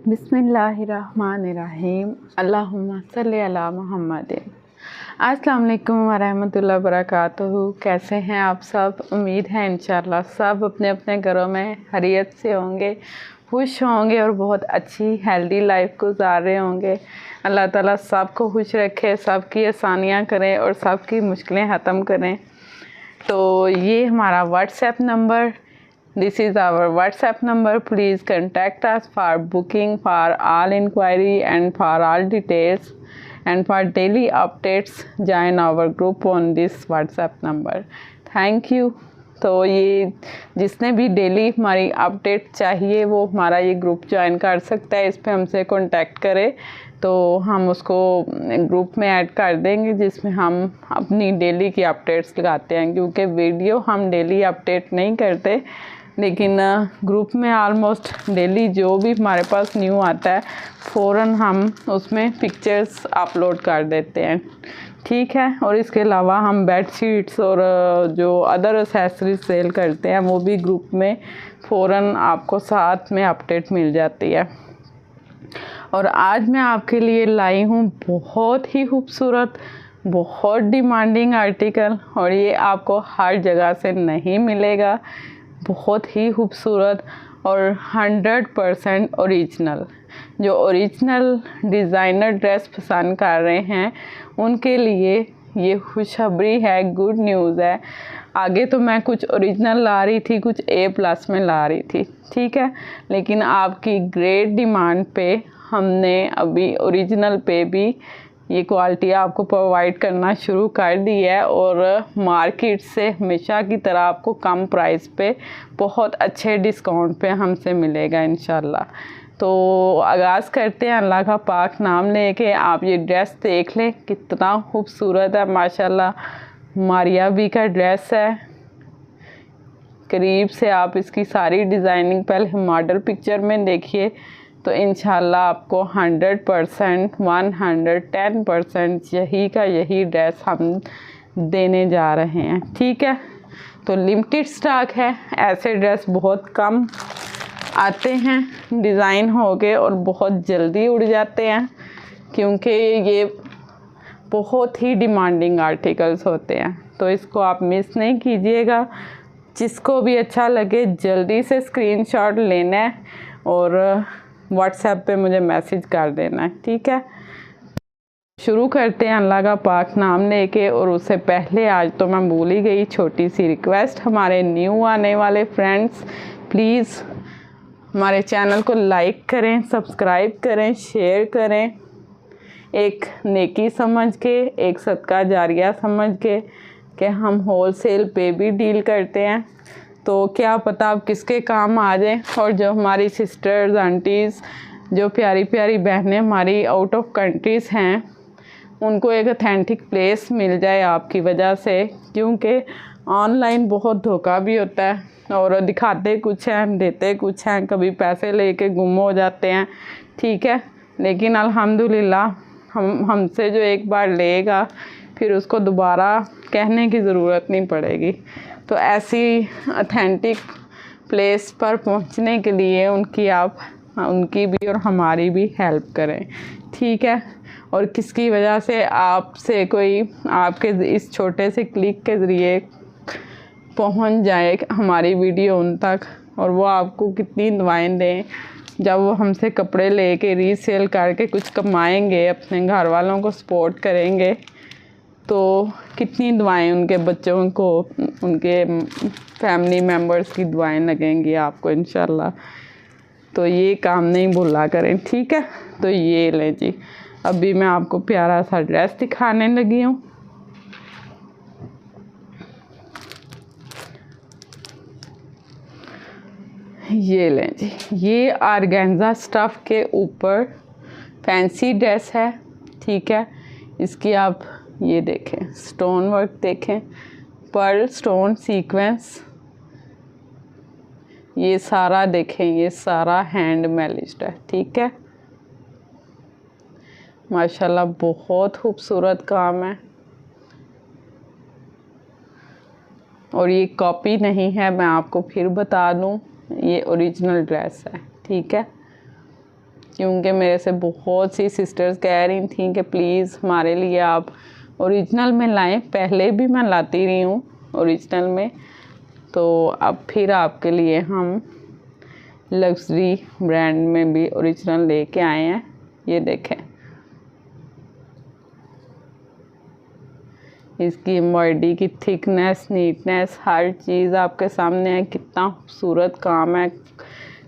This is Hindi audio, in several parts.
बिस्मिल्लाहिर्रहमानिर्रहीम। अल्लाहुम्मा सल्ली अला मुहम्मद। अस्सलाम वालेकुम वरहमतुल्लाहि वबरकातुहू। कैसे हैं आप सब? उम्मीद है इंशाल्लाह सब अपने अपने घरों में खैरियत से होंगे, खुश होंगे और बहुत अच्छी हेल्दी लाइफ गुजार रहे होंगे। अल्लाह ताला सबको खुश रखे, सबकी आसानियाँ करें और सबकी मुश्किलें ख़त्म करें। तो ये हमारा WhatsApp number, this is our WhatsApp number. Please contact us for booking, for all inquiry and for all details and for daily updates. Join our group on this WhatsApp number. Thank you. तो ये जिसने भी डेली हमारी अपडेट चाहिए वो हमारा ये ग्रुप ज्वाइन कर सकता है। इस पर हमसे कांटेक्ट करे तो हम उसको ग्रुप में ऐड कर देंगे, जिसमें हम अपनी डेली की अपडेट्स लगाते हैं। क्योंकि वीडियो हम डेली अपडेट नहीं करते, लेकिन ग्रुप में ऑलमोस्ट डेली जो भी हमारे पास न्यू आता है फ़ौरन हम उसमें पिक्चर्स अपलोड कर देते हैं, ठीक है। और इसके अलावा हम बेड शीट्स और जो अदर एक्सेसरीज सेल करते हैं वो भी ग्रुप में फ़ौरन आपको साथ में अपडेट मिल जाती है। और आज मैं आपके लिए लाई हूँ बहुत ही खूबसूरत, बहुत डिमांडिंग आर्टिकल, और ये आपको हर जगह से नहीं मिलेगा। बहुत ही खूबसूरत और 100% ओरिजिनल। जो ओरिजिनल डिज़ाइनर ड्रेस पसंद कर रहे हैं उनके लिए ये खुशखबरी है, गुड न्यूज़ है। आगे तो मैं कुछ ओरिजिनल ला रही थी, कुछ A+ में ला रही थी, ठीक है। लेकिन आपकी ग्रेट डिमांड पे हमने अभी ओरिजिनल पे भी ये क्वालिटी आपको प्रोवाइड करना शुरू कर दी है। और मार्केट से हमेशा की तरह आपको कम प्राइस पे बहुत अच्छे डिस्काउंट पे हमसे मिलेगा इंशाल्लाह। तो आगाज़ करते हैं अल्लाह का पाक नाम लेके। आप ये ड्रेस देख लें, कितना खूबसूरत है माशाल्लाह। मारिया बी का ड्रेस है। करीब से आप इसकी सारी डिज़ाइनिंग पहले मॉडल पिक्चर में देखिए तो इंशाल्लाह आपको 100% 110% यही का यही ड्रेस हम देने जा रहे हैं, ठीक है। तो लिमिटेड स्टॉक है, ऐसे ड्रेस बहुत कम आते हैं डिज़ाइन हो गए और बहुत जल्दी उड़ जाते हैं, क्योंकि ये बहुत ही डिमांडिंग आर्टिकल्स होते हैं। तो इसको आप मिस नहीं कीजिएगा। जिसको भी अच्छा लगे जल्दी से स्क्रीनशॉट लेना है और व्हाट्सएप पे मुझे मैसेज कर देना है, ठीक है। शुरू करते हैं अल्लाह का पाक नाम लेके। और उससे पहले आज तो मैं भूल ही गई, छोटी सी रिक्वेस्ट, हमारे न्यू आने वाले फ्रेंड्स प्लीज़ हमारे चैनल को लाइक करें, सब्सक्राइब करें, शेयर करें, एक नेकी समझ के, एक सदका जारिया समझ के कि हम होलसेल पे भी डील करते हैं। तो क्या पता आप किसके काम आ जाए। और जो हमारी सिस्टर्स, आंटीज़, जो प्यारी प्यारी बहनें हमारी आउट ऑफ कंट्रीज़ हैं, उनको एक ऑथेंटिक प्लेस मिल जाए आपकी वजह से। क्योंकि ऑनलाइन बहुत धोखा भी होता है और दिखाते कुछ हैं, देते कुछ हैं, कभी पैसे लेके गुम हो जाते हैं, ठीक है। लेकिन अल्हम्दुलिल्लाह हमसे जो एक बार लेगा फिर उसको दोबारा कहने की ज़रूरत नहीं पड़ेगी। तो ऐसी ऑथेंटिक प्लेस पर पहुंचने के लिए उनकी भी और हमारी भी हेल्प करें, ठीक है। और किसकी वजह से आपसे कोई आपके इस छोटे से क्लिक के ज़रिए पहुंच जाए हमारी वीडियो उन तक, और वो आपको कितनी दुआएं दें। जब वो हमसे कपड़े लेके रीसेल करके कुछ कमाएंगे, अपने घर वालों को सपोर्ट करेंगे, तो कितनी दुआएं उनके बच्चों को, उनके फैमिली मेम्बर्स की दुआएं लगेंगी आपको इंशाल्लाह। तो ये काम नहीं भूला करें, ठीक है। तो ये लें जी, अभी मैं आपको प्यारा सा ड्रेस दिखाने लगी हूँ। ये लें जी, ये ऑर्गेन्जा स्टफ़ के ऊपर फैंसी ड्रेस है, ठीक है। इसकी आप ये देखें, स्टोन वर्क देखें, पर्ल स्टोन सीक्वेंस, ये सारा देखें, ये सारा हैंड मैलिज्ड है, ठीक है। माशाल्लाह बहुत खूबसूरत काम है। और ये कॉपी नहीं है, मैं आपको फिर बता दूं, ये ओरिजिनल ड्रेस है, ठीक है। क्योंकि मेरे से बहुत सी सिस्टर्स कह रही थी कि प्लीज़ हमारे लिए आप ओरिजिनल में लाएं। पहले भी मैं लाती रही हूँ ओरिजिनल में, तो अब फिर आपके लिए हम लग्जरी ब्रांड में भी ओरिजिनल लेके आए हैं। ये देखें, इसकी एम्ब्रॉयडरी की थिकनेस, नीटनेस, हर चीज़ आपके सामने है। कितना खूबसूरत काम है।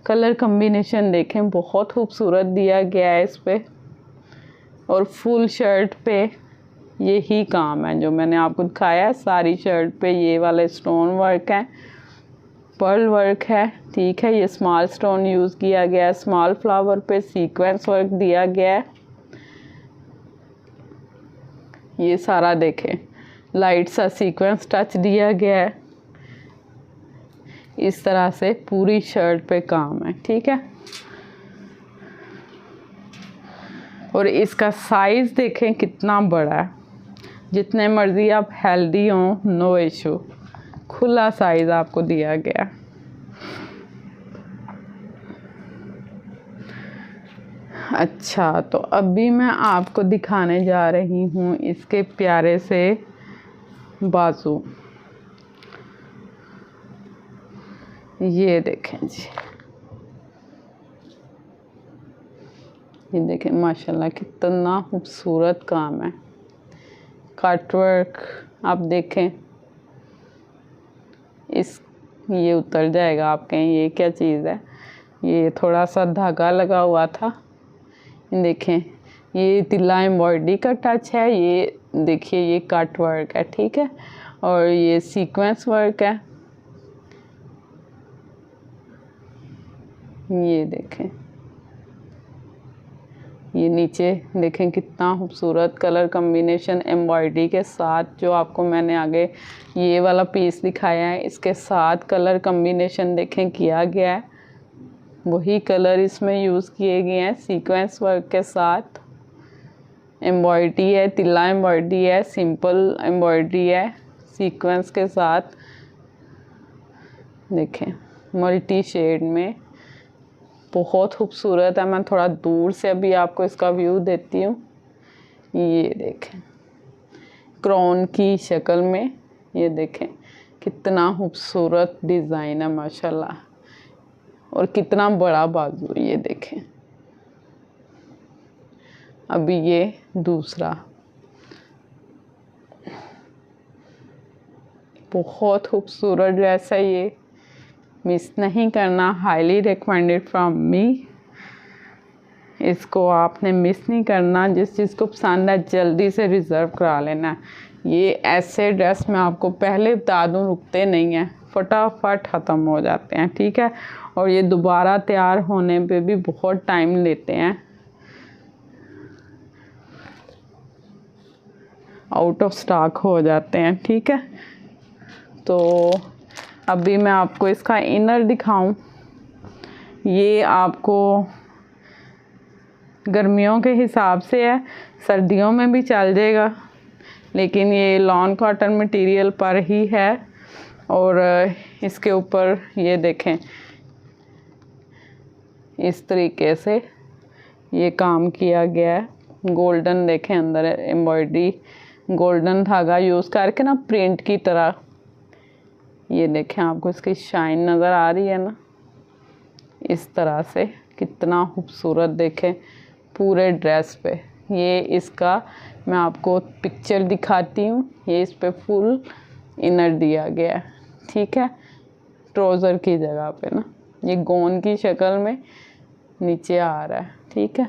कलर कम्बिनेशन देखें, बहुत खूबसूरत दिया गया है इस पे। और फुल शर्ट पे यही काम है जो मैंने आपको दिखाया है। सारी शर्ट पे ये वाले स्टोन वर्क है, पर्ल वर्क है, ठीक है। ये स्मॉल स्टोन यूज़ किया गया है। स्मॉल फ्लावर पे सीक्वेंस वर्क दिया गया है। ये सारा देखें, लाइट सा सीक्वेंस टच दिया गया है। इस तरह से पूरी शर्ट पे काम है, ठीक है। और इसका साइज़ देखें कितना बड़ा है। जितने मर्ज़ी आप हेल्दी हों, नो इशू, खुला साइज़ आपको दिया गया। अच्छा, तो अभी मैं आपको दिखाने जा रही हूँ इसके प्यारे से बाजू। ये देखें जी, ये देखें माशाल्लाह कितना खूबसूरत काम है। कट वर्क आप देखें, ये उतर जाएगा आप कहें ये क्या चीज़ है। ये थोड़ा सा धागा लगा हुआ था। देखें, ये तिल्ला एम्ब्रॉयडरी का टच है। ये देखिए, ये कट वर्क है, ठीक है। और ये सीक्वेंस वर्क है। ये देखें, ये नीचे देखें कितना खूबसूरत कलर कम्बिनेशन एम्ब्रॉयडरी के साथ। जो आपको मैंने आगे ये वाला पीस दिखाया है, इसके साथ कलर कम्बिनेशन देखें किया गया है। वही कलर इसमें यूज़ किए गए हैं सीक्वेंस वर्क के साथ। एम्ब्रॉयडरी है, तिल्ला एम्ब्रॉयडरी है, सिंपल एम्ब्रॉयडरी है सीक्वेंस के साथ। देखें, मल्टी शेड में बहुत खूबसूरत है। मैं थोड़ा दूर से अभी आपको इसका व्यू देती हूँ। ये देखें, क्राउन की शक्ल में। ये देखें कितना खूबसूरत डिज़ाइन है माशाल्लाह। और कितना बड़ा बाजू, ये देखें। अभी ये दूसरा, बहुत खूबसूरत ड्रेस है। ये मिस नहीं करना, हाईली रिकमेंडेड फ्रॉम मी। इसको आपने मिस नहीं करना। जिस चीज़ को पसंद है जल्दी से रिज़र्व करा लेना। ये ऐसे ड्रेस मैं आपको पहले बता दूँ रुकते नहीं हैं, फटाफट ख़त्म हो जाते हैं, ठीक है। और ये दोबारा तैयार होने पे भी बहुत टाइम लेते हैं, आउट ऑफ स्टॉक हो जाते हैं, ठीक है। तो अभी मैं आपको इसका इनर दिखाऊं। ये आपको गर्मियों के हिसाब से है, सर्दियों में भी चल जाएगा, लेकिन ये लॉन कॉटन मटेरियल पर ही है। और इसके ऊपर ये देखें इस तरीके से ये काम किया गया है। गोल्डन देखें अंदर एम्ब्रॉयडरी, गोल्डन धागा यूज़ करके ना प्रिंट की तरह। ये देखें, आपको इसकी शाइन नज़र आ रही है ना, इस तरह से कितना खूबसूरत देखें पूरे ड्रेस पे। ये इसका मैं आपको पिक्चर दिखाती हूँ। ये इस पे फुल इनर दिया गया है, ठीक है, ट्राउज़र की जगह पे ना। ये गोन की शक्ल में नीचे आ रहा है, ठीक है।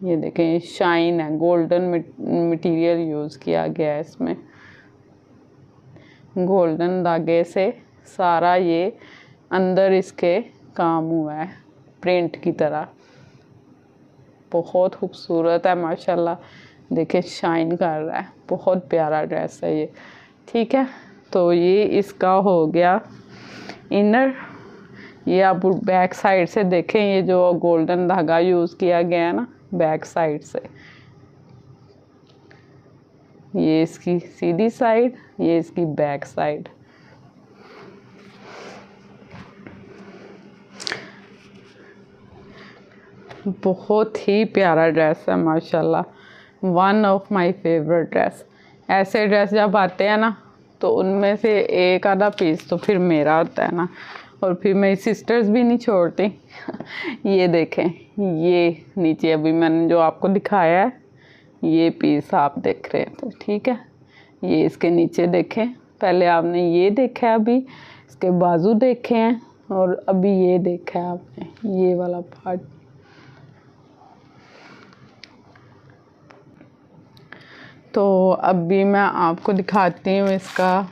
ये देखें, ये शाइन है, गोल्डन मटेरियल यूज़ किया गया है इसमें। गोल्डन धागे से सारा ये अंदर इसके काम हुआ है प्रिंट की तरह। बहुत खूबसूरत है माशाल्लाह। देखिए शाइन कर रहा है, बहुत प्यारा ड्रेस है ये, ठीक है। तो ये इसका हो गया इनर। ये आप बैक साइड से देखें, ये जो गोल्डन धागा यूज़ किया गया है ना बैक साइड से। ये इसकी सीधी साइड, ये इसकी बैक साइड। बहुत ही प्यारा ड्रेस है माशाल्लाह, one of my favourite dress. ऐसे ड्रेस जब आते हैं ना तो उनमें से एक आधा पीस तो फिर मेरा होता है ना, और फिर मेरी सिस्टर्स भी नहीं छोड़ती। ये देखें, ये नीचे अभी मैंने जो आपको दिखाया है ये पीस आप देख रहे हैं तो ठीक है। ये इसके नीचे देखें, पहले आपने ये देखा है, अभी इसके बाजू देखे हैं, और अभी ये देखा है आपने, ये वाला पार्ट। तो अभी मैं आपको दिखाती हूँ इसका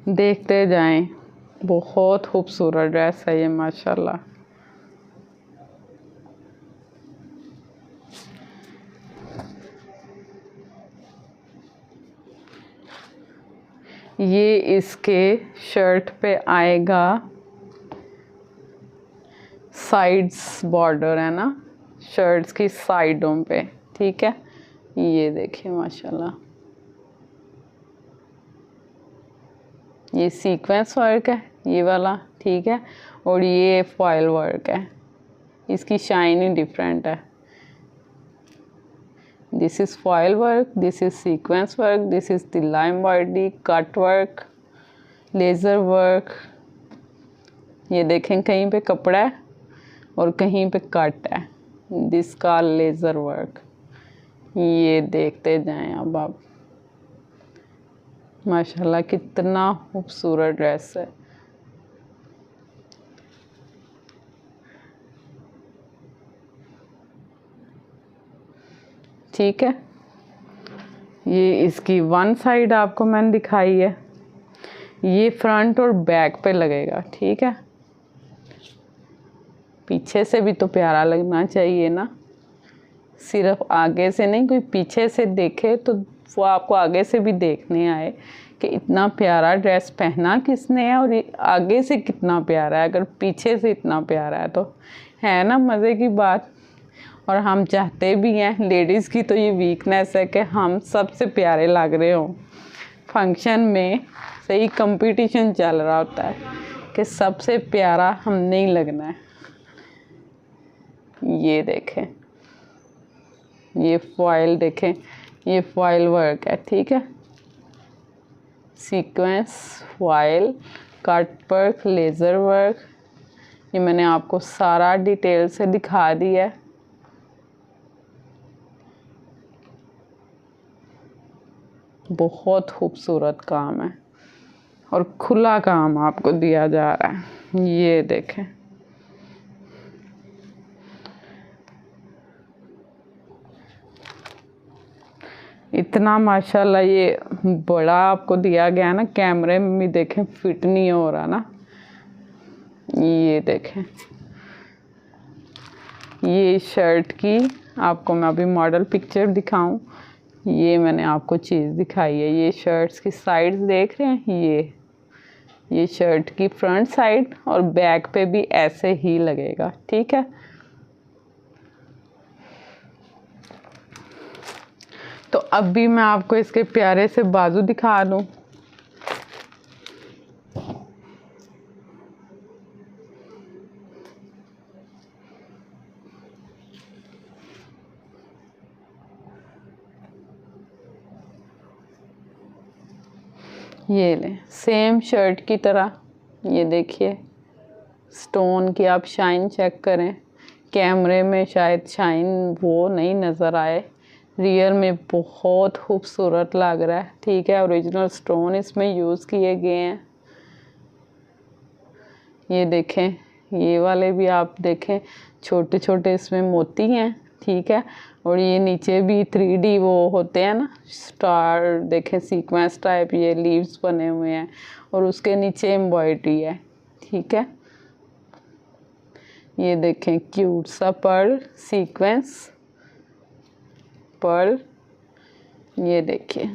देखते जाएं। बहुत खूबसूरत ड्रेस है ये माशाल्लाह। ये इसके शर्ट पे आएगा, साइड्स बॉर्डर है ना शर्ट्स की साइडों पे, ठीक है। ये देखिए माशाल्लाह, ये सीक्वेंस वर्क है ये वाला, ठीक है, और ये फॉयल वर्क है, इसकी शाइन ही डिफरेंट है। This is foil work, this is sequence work, this is the line body, cut work, laser work. ये देखें कहीं पे कपड़ा है और कहीं पे कट है, दिस का लेज़र वर्क। ये देखते जाएं अब आप, माशाल्लाह कितना खूबसूरत ड्रेस है। ठीक है, ये इसकी वन साइड आपको मैंने दिखाई है, ये फ्रंट और बैक पे लगेगा, ठीक है। पीछे से भी तो प्यारा लगना चाहिए ना, सिर्फ आगे से नहीं, कोई पीछे से देखे तो वो आपको आगे से भी देखने आए कि इतना प्यारा ड्रेस पहना किसने है और आगे से कितना प्यारा है। अगर पीछे से इतना प्यारा है तो है ना मज़े की बात। और हम चाहते भी हैं, लेडीज़ की तो ये वीकनेस है कि हम सबसे प्यारे लग रहे हों। फंक्शन में सही कंपटीशन चल रहा होता है कि सबसे प्यारा हमने ही लगना है। ये देखें, ये फॉयल देखें, ये फॉयल वर्क है, ठीक है। Sequence, foil, cut work, laser work, ये मैंने आपको सारा डिटेल से दिखा दिया है। बहुत खूबसूरत काम है और खुला काम आपको दिया जा रहा है। ये देखें, इतना माशाल्लाह ये बड़ा आपको दिया गया ना, कैमरे में भी देखें फिट नहीं हो रहा ना। ये देखें, ये शर्ट की आपको मैं अभी मॉडल पिक्चर दिखाऊं। ये मैंने आपको चीज़ दिखाई है, ये शर्ट्स की साइड्स देख रहे हैं, ये शर्ट की फ्रंट साइड और बैक पे भी ऐसे ही लगेगा, ठीक है। तो अभी मैं आपको इसके प्यारे से बाजू दिखा दूं। ये ले, सेम शर्ट की तरह, ये देखिए स्टोन की आप शाइन चेक करें। कैमरे में शायद शाइन वो नहीं नज़र आए, रियल में बहुत खूबसूरत लग रहा है, ठीक है। ओरिजिनल स्टोन इसमें यूज़ किए गए हैं। ये देखें, ये वाले भी आप देखें, छोटे छोटे इसमें मोती हैं, ठीक है। और ये नीचे भी 3D वो होते हैं ना स्टार, देखें सीक्वेंस टाइप ये लीव्स बने हुए हैं और उसके नीचे एम्ब्रॉयडरी है, ठीक है। ये देखें क्यूट सा पर्ल सीक्वेंस पर्ल, ये देखिए।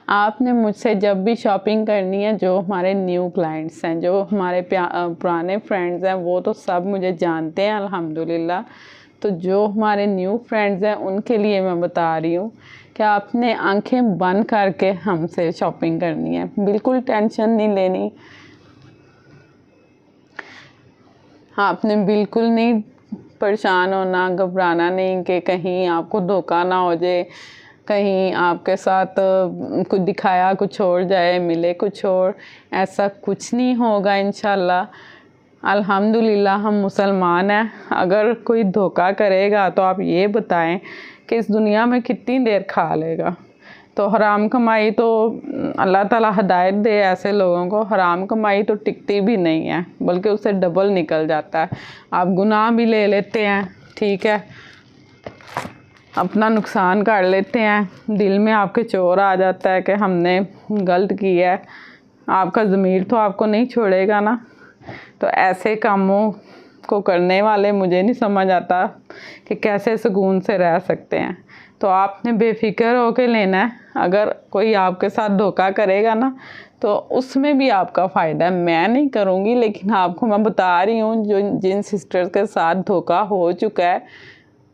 आपने मुझसे जब भी शॉपिंग करनी है, जो हमारे न्यू क्लाइंट्स हैं, जो हमारे पुराने फ्रेंड्स हैं, वो तो सब मुझे जानते हैं अल्हम्दुलिल्लाह। तो जो हमारे न्यू फ्रेंड्स हैं उनके लिए मैं बता रही हूँ कि आपने आंखें बंद करके हमसे शॉपिंग करनी है, बिल्कुल टेंशन नहीं लेनी। आपने बिल्कुल नहीं परेशान होना, घबराना नहीं कि कहीं आपको धोखा ना हो जाए, कहीं आपके साथ कुछ दिखाया कुछ और जाए, मिले कुछ और। ऐसा कुछ नहीं होगा इंशाल्लाह। अल्हम्दुलिल्लाह हम मुसलमान हैं। अगर कोई धोखा करेगा तो आप ये बताएं कि इस दुनिया में कितनी देर खा लेगा। तो हराम कमाई तो अल्लाह ताला हिदायत दे ऐसे लोगों को, हराम कमाई तो टिकती भी नहीं है, बल्कि उससे डबल निकल जाता है। आप गुनाह भी ले लेते हैं, ठीक है, अपना नुकसान कर लेते हैं, दिल में आपके चोर आ जाता है कि हमने गलत किया है, आपका ज़मीर तो आपको नहीं छोड़ेगा ना। तो ऐसे कामों को करने वाले मुझे नहीं समझ आता कि कैसे सुकून से रह सकते हैं। तो आपने बेफिक्र होकर लेना है। अगर कोई आपके साथ धोखा करेगा ना तो उसमें भी आपका फ़ायदा है। मैं नहीं करूँगी, लेकिन आपको मैं बता रही हूँ जो जिन सिस्टर्स के साथ धोखा हो चुका है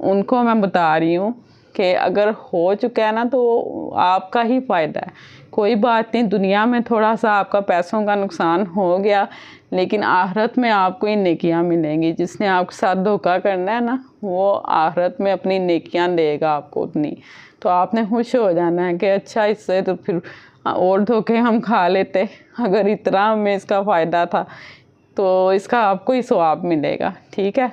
उनको मैं बता रही हूँ कि अगर हो चुका है ना तो आपका ही फ़ायदा है। कोई बात नहीं, दुनिया में थोड़ा सा आपका पैसों का नुकसान हो गया, लेकिन आखिरत में आपको ही नेकियां मिलेंगी। जिसने आपके साथ धोखा करना है ना, वो आखिरत में अपनी नेकियां देगा आपको उतनी। तो आपने खुश हो जाना है कि अच्छा, इससे तो फिर और धोखे हम खा लेते, अगर इतना हमें इसका फ़ायदा था तो इसका आपको ही सवाब मिलेगा, ठीक है।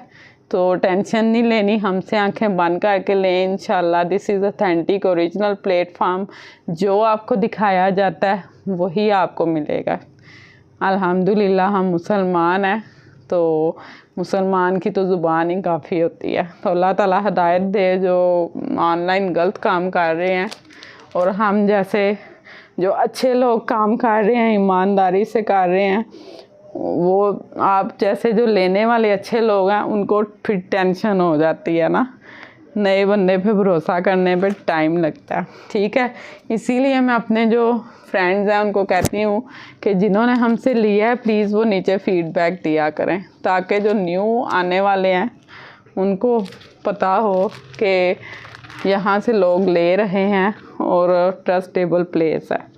तो टेंशन नहीं लेनी, हमसे आंखें बंद करके लें इंशाल्लाह। This is authentic original platform. जो आपको दिखाया जाता है वही आपको मिलेगा। अल्हम्दुलिल्लाह हम मुसलमान हैं, तो मुसलमान की तो ज़ुबान ही काफ़ी होती है। तो अल्लाह ताला हिदायत दे जो ऑनलाइन गलत काम कर रहे हैं, और हम जैसे जो अच्छे लोग काम कर रहे हैं, ईमानदारी से कर रहे हैं, वो आप जैसे जो लेने वाले अच्छे लोग हैं उनको फिर टेंशन हो जाती है ना, नए बंदे पे भरोसा करने पे टाइम लगता है, ठीक है। इसीलिए मैं अपने जो फ्रेंड्स हैं उनको कहती हूँ कि जिन्होंने हमसे लिया है प्लीज़ वो नीचे फीडबैक दिया करें, ताकि जो न्यू आने वाले हैं उनको पता हो कि यहाँ से लोग ले रहे हैं और ट्रस्टेबल प्लेस है।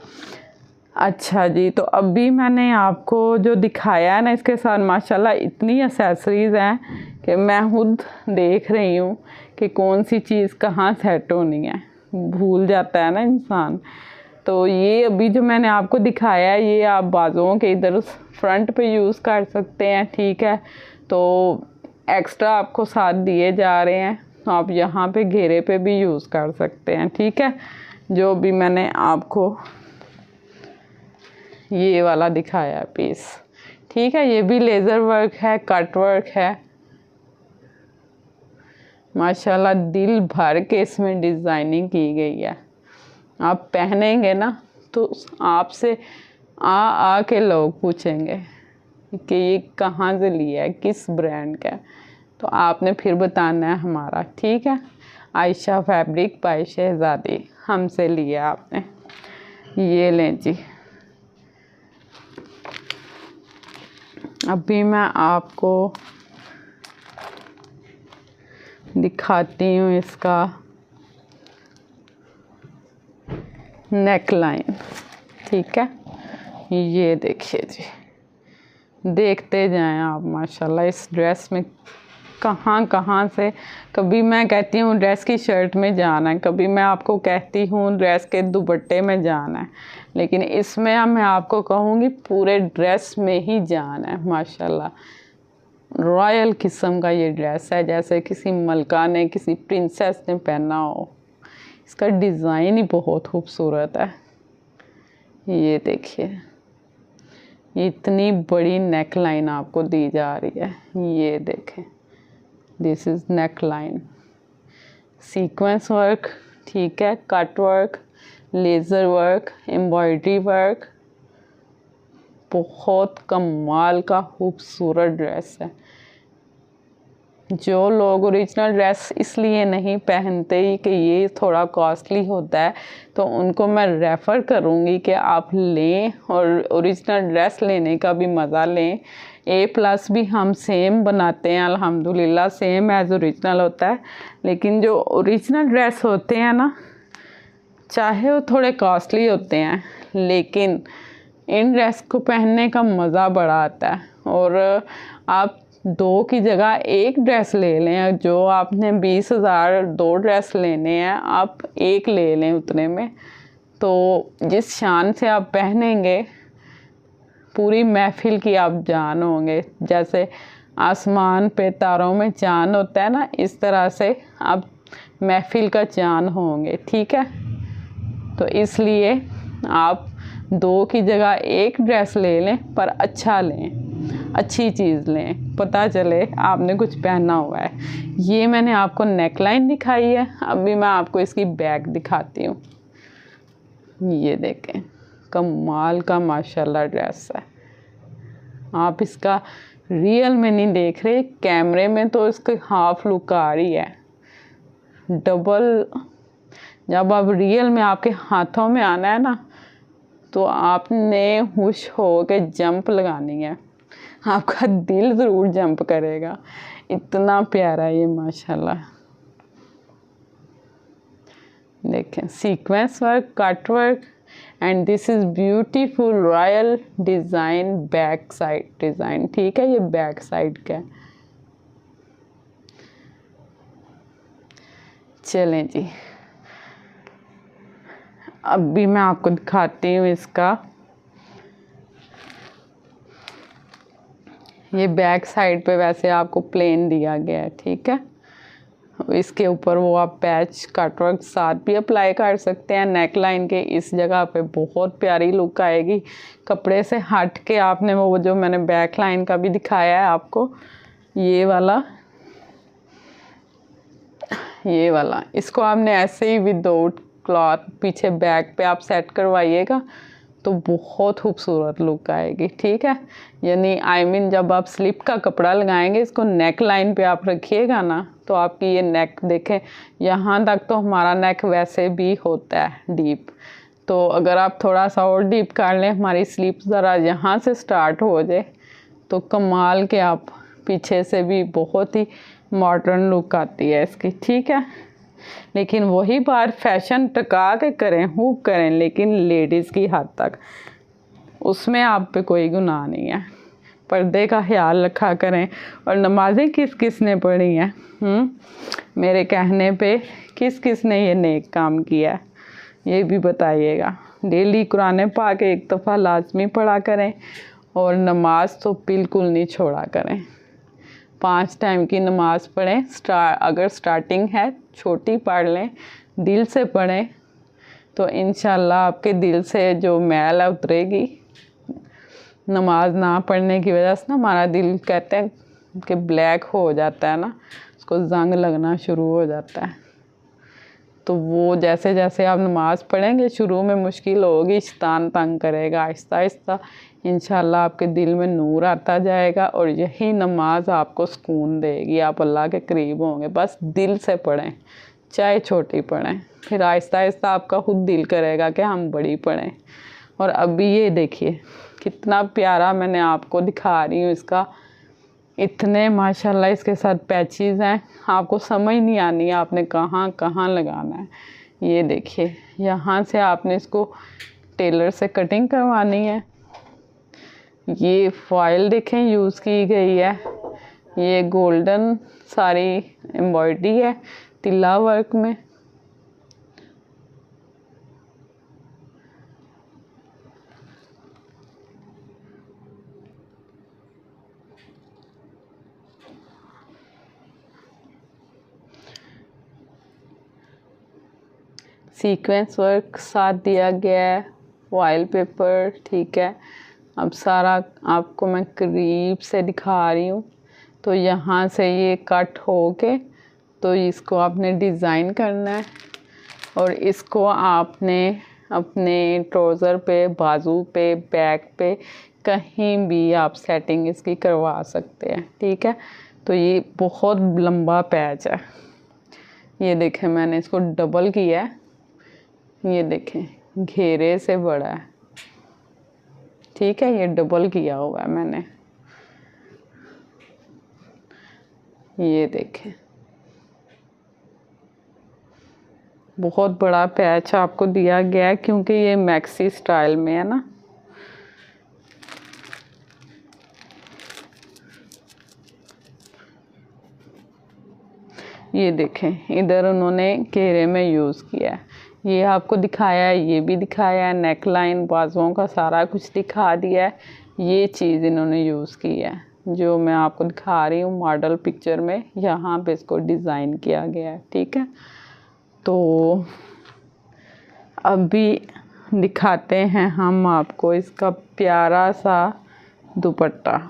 अच्छा जी, तो अभी मैंने आपको जो दिखाया है ना, इसके साथ माशाल्लाह इतनी एक्सेसरीज़ हैं कि मैं खुद देख रही हूँ कि कौन सी चीज़ कहाँ सेट होनी है, भूल जाता है ना इंसान। तो ये अभी जो मैंने आपको दिखाया है ये आप बाजुओं के इधर फ्रंट पे यूज़ कर सकते हैं, ठीक है। तो एक्स्ट्रा आपको साथ दिए जा रहे हैं, तो आप यहाँ पे घेरे पे भी यूज़ कर सकते हैं, ठीक है। जो भी मैंने आपको ये वाला दिखाया पीस, ठीक है, ये भी लेज़र वर्क है, कट वर्क है, माशाल्लाह दिल भर के इसमें डिज़ाइनिंग की गई है। आप पहनेंगे ना तो आपसे आ के लोग पूछेंगे कि ये कहाँ से लिया है, किस ब्रांड का है, तो आपने फिर बताना है हमारा, ठीक है। आयशा फैब्रिक बाय शहज़ादी हमसे लिया आपने। ये लें जी। अभी मैं आपको दिखाती हूँ इसका नेक लाइन, ठीक है। ये देखिए जी, देखते जाएं आप, माशाल्लाह इस ड्रेस में कहाँ कहाँ से, कभी मैं कहती हूँ ड्रेस की शर्ट में जाना है, कभी मैं आपको कहती हूँ ड्रेस के दुपट्टे में जाना है, लेकिन इसमें मैं आपको कहूँगी पूरे ड्रेस में ही जाना है। माशाल्लाह रॉयल किस्म का ये ड्रेस है, जैसे किसी मलका ने, किसी प्रिंसेस ने पहना हो। इसका डिज़ाइन ही बहुत खूबसूरत है। ये देखिए, ये इतनी बड़ी नेक लाइन आपको दी जा रही है। ये देखें, this is neck line, sequence work, ठीक है, cut work, laser work, embroidery work, बहुत कमाल का खूबसूरत ड्रेस है। जो लोग ओरिजिनल ड्रेस इसलिए नहीं पहनते ही कि ये थोड़ा कॉस्टली होता है, तो उनको मैं रेफ़र करूँगी कि आप लें और ओरिजिनल ड्रेस लेने का भी मज़ा लें। A+ भी हम सेम बनाते हैं अल्हम्दुलिल्लाह, सेम एज़ ओरिजिनल होता है। लेकिन जो ओरिजिनल ड्रेस होते हैं ना, चाहे वो थोड़े कॉस्टली होते हैं, लेकिन इन ड्रेस को पहनने का मज़ा बड़ा आता है। और आप 2 की जगह 1 ड्रेस ले लें। जो आपने 20,000 2 ड्रेस लेने हैं, आप 1 ले लें उतने में, तो जिस शान से आप पहनेंगे पूरी महफ़िल की आप जान होंगे। जैसे आसमान पे तारों में चाँद होता है ना, इस तरह से आप महफ़िल का चाँद होंगे। ठीक है, तो इसलिए आप 2 की जगह 1 ड्रेस ले लें, पर अच्छा लें, अच्छी चीज़ लें, पता चले आपने कुछ पहना हुआ है। ये मैंने आपको नेकलाइन दिखाई है, अभी मैं आपको इसकी बैक दिखाती हूँ। ये देखें, कमाल का माशाल्लाह ड्रेस है। आप इसका रियल में नहीं देख रहे, कैमरे में तो इसकी हाफ लुक आ रही है, डबल। जब अब रियल में आपके हाथों में आना है ना, तो आपने खुश हो के जंप लगानी है, आपका दिल ज़रूर जंप करेगा। इतना प्यारा ये माशाल्लाह। देखें, sequence work, cut work, and this is beautiful royal design, back side design. ठीक है, ये बैक साइड का है। चलें जी, अब भी मैं आपको दिखाती हूँ इसका। ये बैक साइड पे वैसे आपको प्लेन दिया गया है। ठीक है, इसके ऊपर वो आप पैच कटवर्क साथ भी अप्लाई कर सकते हैं। नेक लाइन के इस जगह पे बहुत प्यारी लुक आएगी। कपड़े से हट के आपने वो जो मैंने बैक लाइन का भी दिखाया है आपको, ये वाला इसको आपने ऐसे ही विदाउट क्लॉथ पीछे बैक पे आप सेट करवाइएगा तो बहुत खूबसूरत लुक आएगी। ठीक है, यानी आई मीन जब आप स्लिप का कपड़ा लगाएंगे, इसको नेक लाइन पे आप रखिएगा ना, तो आपकी ये नेक देखें, यहाँ तक तो हमारा नेक वैसे भी होता है डीप, तो अगर आप थोड़ा सा और डीप कर लें, हमारी स्लिप ज़रा यहाँ से स्टार्ट हो जाए, तो कमाल के आप पीछे से भी बहुत ही मॉडर्न लुक आती है इसकी। ठीक है, लेकिन वही बात फैशन टका के करें, खूब करें, लेकिन लेडीज़ की हद तक, उसमें आप पे कोई गुनाह नहीं है। पर्दे का ख्याल रखा करें। और नमाज़ें किस किस ने पढ़ी हैं, मेरे कहने पे किस किस ने ये नेक काम किया है, ये भी बताइएगा। डेली कुरान पाक एक दफ़ा लाजमी पढ़ा करें, और नमाज तो बिल्कुल नहीं छोड़ा करें। 5 टाइम की नमाज़ पढ़ें। अगर स्टार्टिंग है छोटी पढ़ लें, दिल से पढ़ें, तो इंशाल्लाह आपके दिल से जो मैल है उतरेगी। नमाज ना पढ़ने की वजह से ना हमारा दिल कहते हैं कि ब्लैक हो जाता है ना, उसको जंग लगना शुरू हो जाता है। तो वो जैसे जैसे आप नमाज़ पढ़ेंगे, शुरू में मुश्किल होगी, शैतान तंग करेगा, आहिस्ता आहिस्ता इंशाल्लाह आपके दिल में नूर आता जाएगा, और यही नमाज आपको सुकून देगी, आप अल्लाह के करीब होंगे। बस दिल से पढ़ें, चाहे छोटी पढ़ें, फिर आहिस्ता आहिस्ता आपका खुद दिल करेगा कि हम बड़ी पढ़ें। और अभी ये देखिए कितना प्यारा मैंने आपको दिखा रही हूँ इसका, इतने माशाल्लाह इसके साथ पैचेस हैं, आपको समझ नहीं आनी है आपने कहाँ कहाँ लगाना है। ये देखिए, यहाँ से आपने इसको टेलर से कटिंग करवानी है। ये फॉइल देखें यूज़ की गई है, ये गोल्डन सारी एम्ब्रॉयडरी है तिल्ला वर्क में। सीक्वेंस वर्क साथ दिया गया है, फॉइल पेपर। ठीक है, अब सारा आपको मैं करीब से दिखा रही हूँ। तो यहाँ से ये कट हो के, तो इसको आपने डिज़ाइन करना है, और इसको आपने अपने ट्राउज़र पे, बाजू पे, बैक पे कहीं भी आप सेटिंग इसकी करवा सकते हैं, ठीक है। तो ये बहुत लंबा पैच है, ये देखें मैंने इसको डबल किया है, ये देखें घेरे से बड़ा है, ठीक है। ये डबल किया हुआ है मैंने, ये देखें बहुत बड़ा पैच आपको दिया गया है क्योंकि ये मैक्सी स्टाइल में है ना। ये देखें इधर उन्होंने घेरे में यूज़ किया है, ये आपको दिखाया है, ये भी दिखाया है, नेक लाइन बाजुओं का सारा कुछ दिखा दिया है। ये चीज़ इन्होंने यूज़ की है जो मैं आपको दिखा रही हूँ मॉडल पिक्चर में, यहाँ पे इसको डिज़ाइन किया गया है, ठीक है। तो अभी दिखाते हैं हम आपको इसका प्यारा सा दुपट्टा।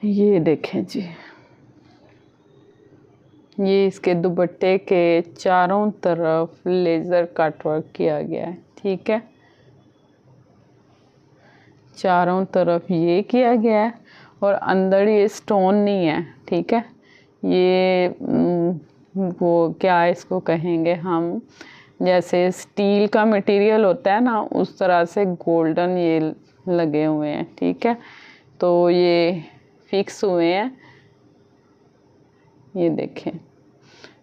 ये देखें जी, ये इसके दुपट्टे के चारों तरफ लेज़र कट वर्क किया गया है, ठीक है। चारों तरफ ये किया गया है और अंदर ये स्टोन नहीं है, ठीक है। ये वो क्या इसको कहेंगे हम, जैसे स्टील का मटेरियल होता है ना उस तरह से गोल्डन ये लगे हुए हैं, ठीक है। तो ये फिक्स हुए हैं, ये देखें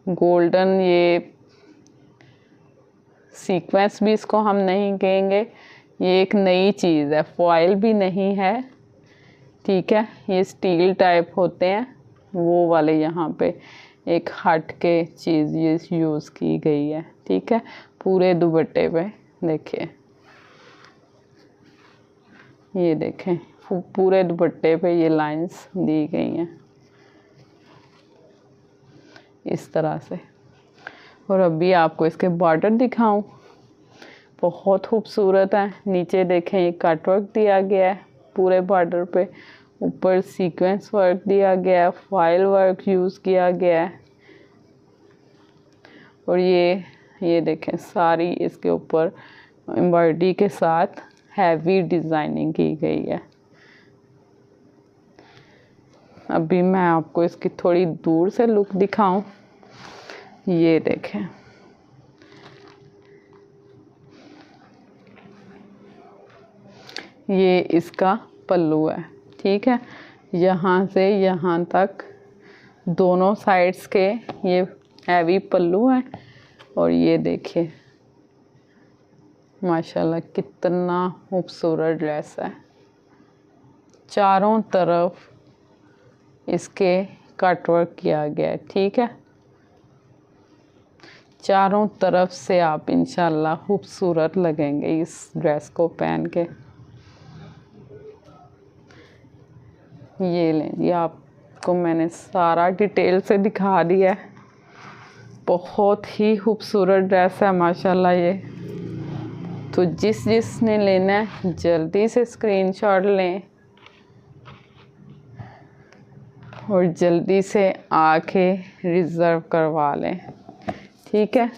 गोल्डन, ये सीक्वेंस भी इसको हम नहीं कहेंगे, ये एक नई चीज़ है, फॉयल भी नहीं है, ठीक है। ये स्टील टाइप होते हैं वो वाले, यहाँ पे एक हट के चीज़ ये यूज़ की गई है, ठीक है। पूरे दुपट्टे पे देखिए, ये देखें पूरे दुपट्टे पे ये लाइंस दी गई हैं इस तरह से। और अभी आपको इसके बॉर्डर दिखाऊं, बहुत खूबसूरत है। नीचे देखें ये कट वर्क दिया गया है पूरे बॉर्डर पे, ऊपर सीक्वेंस वर्क दिया गया है, फॉयल वर्क यूज़ किया गया है। और ये देखें सारी इसके ऊपर एम्ब्रॉयडरी के साथ हैवी डिज़ाइनिंग की गई है। अभी मैं आपको इसकी थोड़ी दूर से लुक दिखाऊं, ये देखें ये इसका पल्लू है, ठीक है। यहाँ से यहाँ तक दोनों साइड्स के ये हैवी पल्लू है। और ये देखिए माशाल्लाह कितना खूबसूरत ड्रेस है, चारों तरफ इसके कट वर्क किया गया है, ठीक है। चारों तरफ से आप इंशाल्लाह खूबसूरत लगेंगे इस ड्रेस को पहन के। ये लें, ये आपको मैंने सारा डिटेल से दिखा दिया है। बहुत ही खूबसूरत ड्रेस है माशाल्लाह ये। तो जिसने लेना है जल्दी से स्क्रीनशॉट लें और जल्दी से आके रिज़र्व करवा लें, ठीक है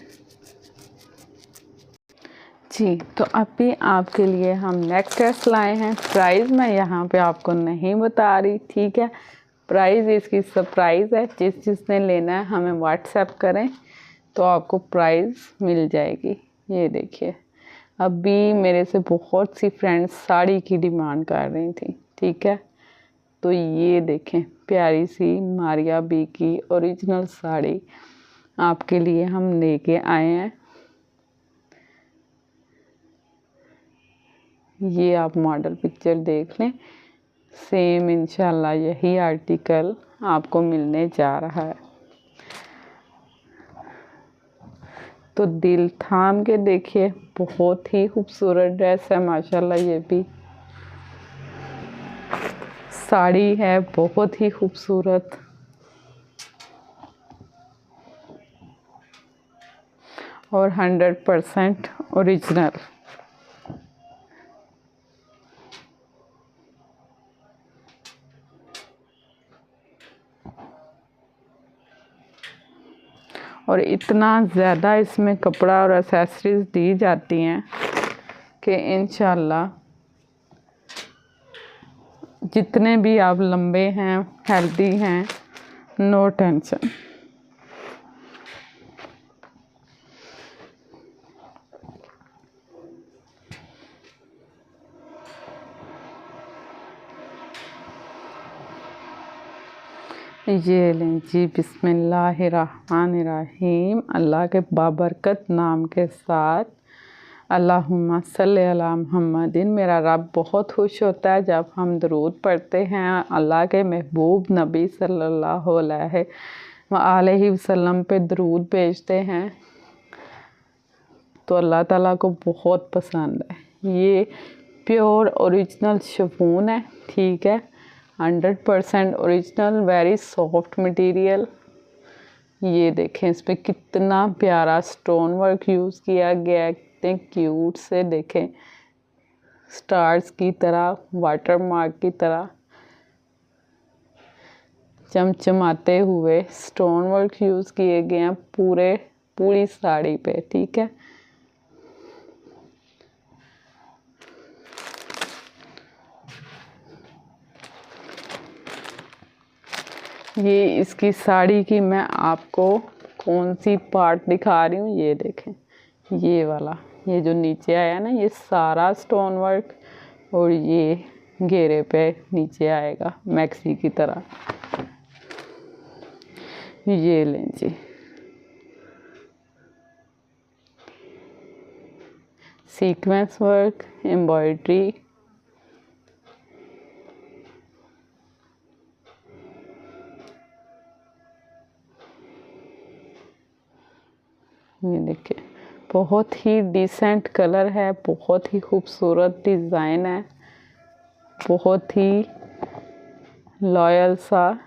जी। तो अभी आपके लिए हम नेक्स्ट ड्रेस लाए हैं। प्राइस मैं यहाँ पे आपको नहीं बता रही, ठीक है। प्राइस इसकी सरप्राइज़ है, जिसने लेना है हमें व्हाट्सएप करें तो आपको प्राइस मिल जाएगी। ये देखिए अभी मेरे से बहुत सी फ्रेंड्स साड़ी की डिमांड कर रही थी, ठीक है। तो ये देखें प्यारी सी मारिया बी की ओरिजिनल साड़ी आपके लिए हम लेके आए हैं। ये आप मॉडल पिक्चर देख लें, सेम इंशाल्लाह यही आर्टिकल आपको मिलने जा रहा है। तो दिल थाम के देखिए, बहुत ही खूबसूरत ड्रेस है माशाल्लाह। ये भी साड़ी है बहुत ही खूबसूरत और 100% ओरिजिनल। और इतना ज़्यादा इसमें कपड़ा और एक्सेसरीज दी जाती हैं कि इंशाल्लाह जितने भी आप लंबे हैं, हेल्दी हैं, नो टेंशन। ये लें जी, बिस्मिल्लाहिर्रहमानिर्रहीम। अल्लाह के बाबरकत नाम के साथ अल्लाहुम्मा सल्ली अला मुहम्मदिन। मेरा रब बहुत खुश होता है जब हम दरूद पढ़ते हैं, अल्लाह के महबूब नबी सल्लल्लाहु अलैहि वसल्लम पे दरूद भेजते हैं तो अल्लाह ताला को बहुत पसंद है। ये प्योर ओरिजिनल शिफॉन है, ठीक है, 100% ओरिजिनल, वेरी सॉफ्ट मटेरियल। ये देखें इस पर कितना प्यारा स्टोन वर्क यूज़ किया गया है, कितने क्यूट से, देखें स्टार्स की तरह, वाटर मार्क की तरह चमचमाते हुए स्टोन वर्क यूज़ किए गए हैं पूरी साड़ी पे, ठीक है। ये इसकी साड़ी की मैं आपको कौन सी पार्ट दिखा रही हूँ, ये देखें, ये वाला, ये जो नीचे आया ना, ये सारा स्टोन वर्क, और ये घेरे पे नीचे आएगा मैक्सी की तरह। ये लें जी, सीक्वेंस वर्क, एम्ब्रॉयडरी, ये देखिए बहुत ही डिसेंट कलर है, बहुत ही खूबसूरत डिज़ाइन है, बहुत ही लॉयल सा।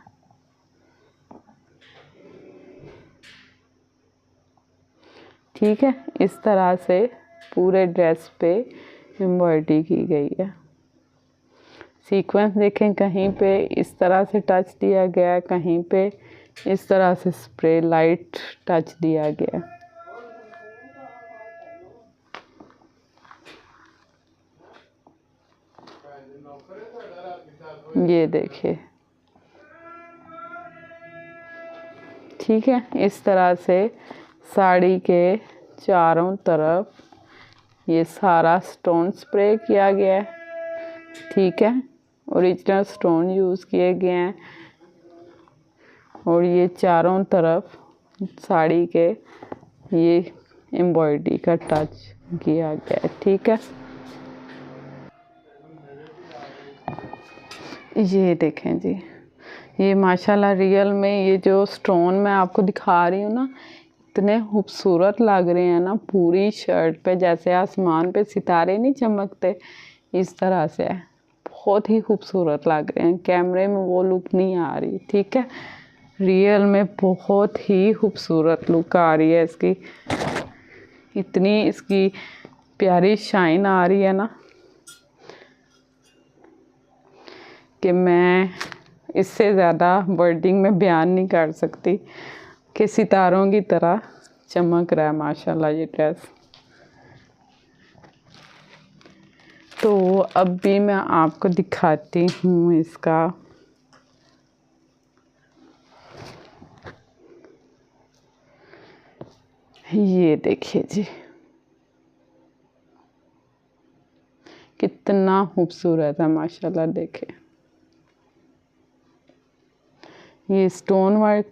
ठीक है, इस तरह से पूरे ड्रेस पे एम्ब्रॉयडरी की गई है। सीक्वेंस देखें, कहीं पे इस तरह से टच दिया गया है, कहीं पे इस तरह से स्प्रे लाइट टच दिया गया है। ये देखिए, ठीक है, इस तरह से साड़ी के चारों तरफ ये सारा स्टोन स्प्रे किया गया है, ठीक है, ओरिजिनल स्टोन यूज़ किए गए हैं, और ये चारों तरफ साड़ी के ये एम्ब्रॉयडरी का टच किया गया है, ठीक है। ये देखें जी, ये माशाल्लाह रियल में ये जो स्टोन मैं आपको दिखा रही हूँ ना, इतने खूबसूरत लग रहे हैं ना, पूरी शर्ट पे जैसे आसमान पे सितारे नहीं चमकते, इस तरह से है, बहुत ही खूबसूरत लग रहे हैं। कैमरे में वो लुक नहीं आ रही, ठीक है, रियल में बहुत ही खूबसूरत लुक आ रही है इसकी, इतनी इसकी प्यारी शाइन आ रही है ना कि मैं इससे ज़्यादा वर्डिंग में बयान नहीं कर सकती कि सितारों की तरह चमक रहा है माशाल्लाह ये ड्रेस। तो अब भी मैं आपको दिखाती हूँ इसका, ये देखिए जी कितना खूबसूरत है माशाल्लाह। देखें ये स्टोन वर्क,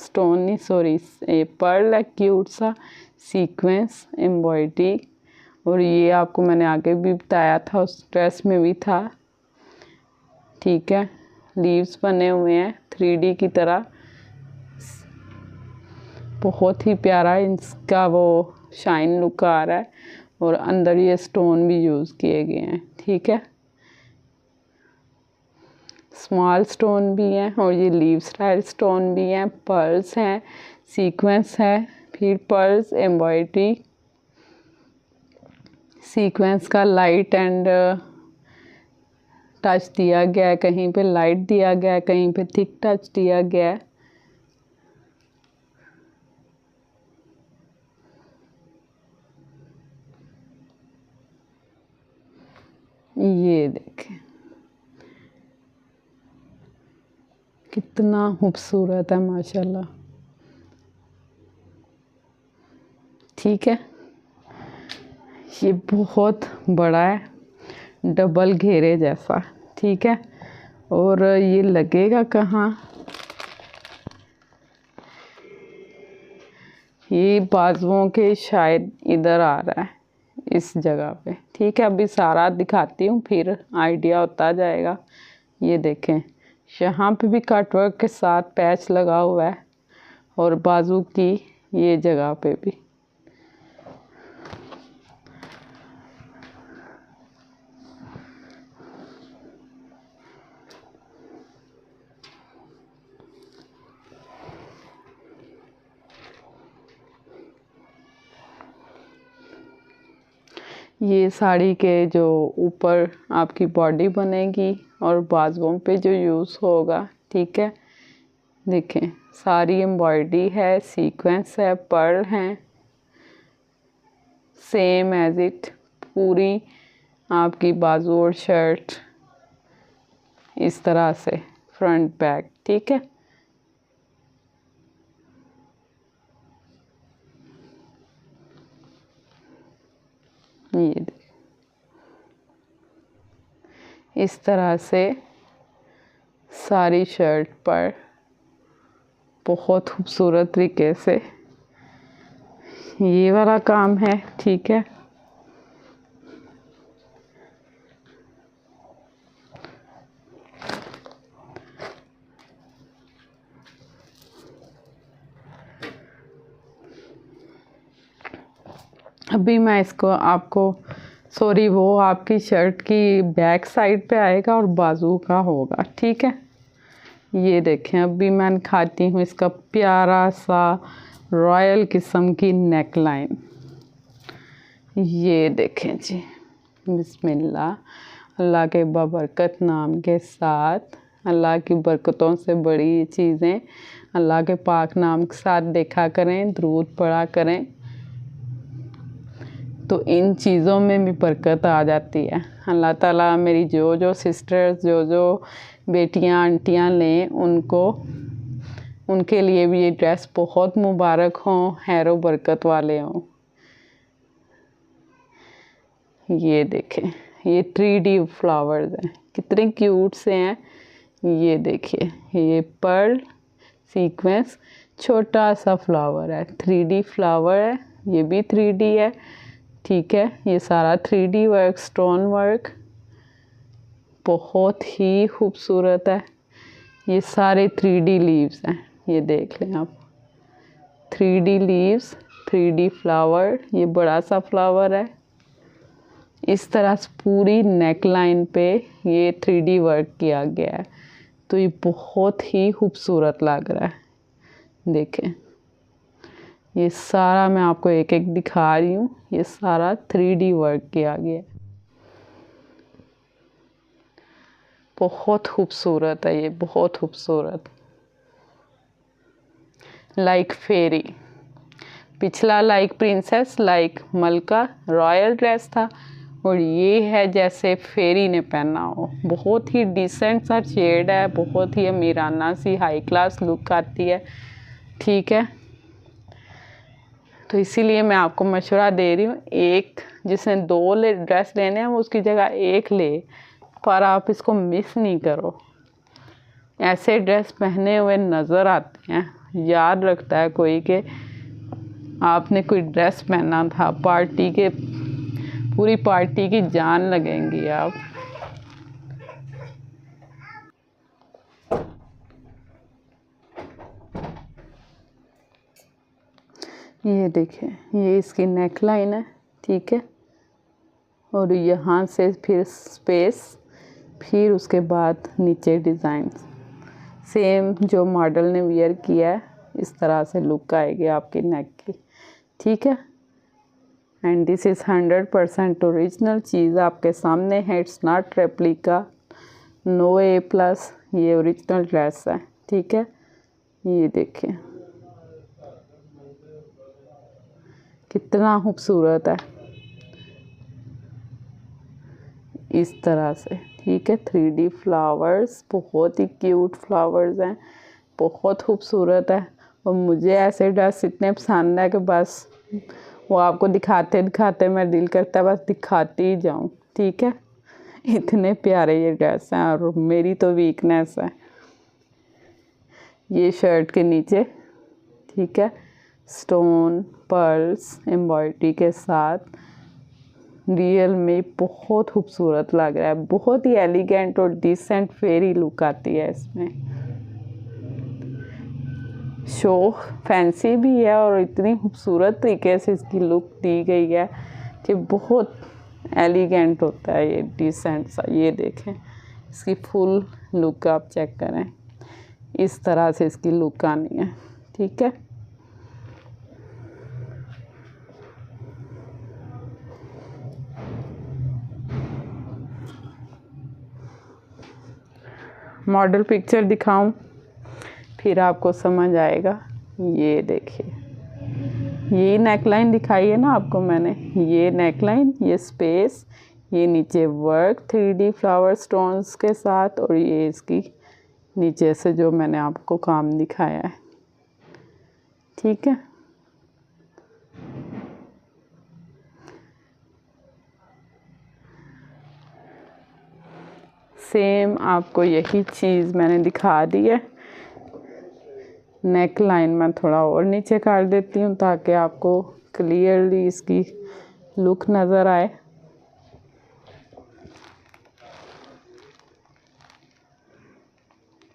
स्टोन नहीं सॉरी, ये पर्ल है, क्यूट सा सीक्वेंस एम्ब्रॉयडरी, और ये आपको मैंने आगे भी बताया था, उस ड्रेस में भी था, ठीक है। लीव्स बने हुए हैं 3D की तरह, बहुत ही प्यारा इसका वो शाइन लुक आ रहा है, और अंदर ये स्टोन भी यूज़ किए गए हैं, ठीक है, स्मॉल स्टोन भी हैं और ये लीव स्टाइल स्टोन भी हैं, पर्ल्स हैं, सीक्वेंस है, फिर पर्ल्स, एम्ब्रॉयडरी, सीक्वेंस का लाइट एंड टच दिया गया है, कहीं पे लाइट दिया गया है, कहीं पे थिक टच दिया गया है। ये देखें कितना खूबसूरत है माशाल्लाह। ठीक है, ये बहुत बड़ा है, डबल घेरे जैसा। ठीक है, और ये लगेगा कहाँ, ये बाजुओं के शायद इधर आ रहा है, इस जगह पे। ठीक है, अभी सारा दिखाती हूँ फिर आइडिया होता जाएगा। ये देखें, यहाँ पे भी कटवर्क के साथ पैच लगा हुआ है और बाजू की ये जगह पे भी। ये साड़ी के जो ऊपर आपकी बॉडी बनेगी और बाजुओं पे जो यूज़ होगा। ठीक है, देखें सारी एम्ब्रॉयडरी है, सीक्वेंस है, पर्ल हैं, सेम एज इट पूरी आपकी बाजू और शर्ट इस तरह से फ्रंट बैक। ठीक है, ये इस तरह से सारी शर्ट पर बहुत खूबसूरत तरीके से ये वाला काम है। ठीक है, अभी मैं इसको आपको सॉरी वो आपकी शर्ट की बैक साइड पे आएगा और बाजू का होगा। ठीक है, ये देखें अभी मैं दिखाती हूँ इसका प्यारा सा रॉयल किस्म की नेक लाइन। ये देखें जी, बिस्मिल्लाह, अल्लाह के बाबरकत नाम के साथ, अल्लाह की बरकतों से बड़ी चीज़ें अल्लाह के पाक नाम के साथ देखा करें, दरूद पढ़ा करें, तो इन चीज़ों में भी बरकत आ जाती है। अल्लाह ताला मेरी जो जो सिस्टर्स, जो जो बेटियां आंटियां लें, उनके लिए भी ये ड्रेस बहुत मुबारक हों, हैरो बरकत वाले हों। ये देखें, ये 3D फ्लावर्स हैं, कितने क्यूट से हैं। ये देखिए, ये पर्ल सीक्वेंस छोटा सा फ्लावर है, 3D फ्लावर है, ये भी 3D है। ठीक है, ये सारा 3D वर्क, स्टोन वर्क बहुत ही खूबसूरत है। ये सारे 3D लीव्स हैं, ये देख लें आप, 3D लीव्स, 3D फ्लावर, ये बड़ा सा फ्लावर है। इस तरह से पूरी नेक लाइन पे ये 3D वर्क किया गया है, तो ये बहुत ही खूबसूरत लग रहा है। देखें, ये सारा मैं आपको एक एक दिखा रही हूँ, ये सारा 3D वर्क किया गया है, बहुत खूबसूरत है ये, बहुत खूबसूरत, लाइक फेरी। पिछला लाइक प्रिंसेस, लाइक मलका रॉयल ड्रेस था, और ये है जैसे फेरी ने पहना हो। बहुत ही डिसेंट सा शेड है, बहुत ही अमीराना सी हाई क्लास लुक आती है। ठीक है, तो इसीलिए मैं आपको मशवरा दे रही हूँ, एक जिसने 2 ड्रेस लेने हैं वो उसकी जगह 1 ले, पर आप इसको मिस नहीं करो। ऐसे ड्रेस पहने हुए नज़र आते हैं, याद रखता है कोई कि आपने कोई ड्रेस पहना था, पार्टी के पूरी पार्टी की जान लगेंगी आप। ये देखिए, ये इसकी नेक लाइन है। ठीक है, और यहाँ से फिर स्पेस, फिर उसके बाद नीचे डिज़ाइन सेम जो मॉडल ने वियर किया है, इस तरह से लुक आएगी आपकी नेक की। ठीक है, एंड दिस इज़ 100% ओरिजिनल चीज़ आपके सामने है, it's not replica, no A+, ये ओरिजिनल ड्रेस है। ठीक है, ये देखिए कितना खूबसूरत है। इस तरह से, ठीक है। 3D फ्लावर्स, बहुत ही क्यूट फ्लावर्स हैं, बहुत खूबसूरत है। और मुझे ऐसे ड्रेस इतने पसंद है कि बस वो आपको दिखाते दिखाते मेरा दिल करता है बस दिखाती ही जाऊँ, ठीक है। इतने प्यारे ये ड्रेस हैं और मेरी तो वीकनेस है ये शर्ट के नीचे, ठीक है। स्टोन पर्ल्स एम्ब्रॉयडरी के साथ रियल में बहुत खूबसूरत लग रहा है, बहुत ही एलिगेंट और डिसेंट फेरी लुक आती है इसमें। शो फैंसी भी है और इतनी खूबसूरत तरीके से इसकी लुक दी गई है कि बहुत एलिगेंट होता है ये, डिसेंट सा। ये देखें इसकी फुल लुक आप चेक करें, इस तरह से इसकी लुक आनी है, ठीक है। मॉडल पिक्चर दिखाऊं फिर आपको समझ आएगा। ये देखिए, ये नेकलाइन दिखाई है ना आपको मैंने, ये नेकलाइन, ये स्पेस, ये नीचे वर्क 3D फ्लावर स्टोन्स के साथ, और ये इसकी नीचे से जो मैंने आपको काम दिखाया है, ठीक है। सेम आपको यही चीज़ मैंने दिखा दी है। नेक लाइन मैं थोड़ा और नीचे कर देती हूँ ताकि आपको क्लियरली इसकी लुक नज़र आए।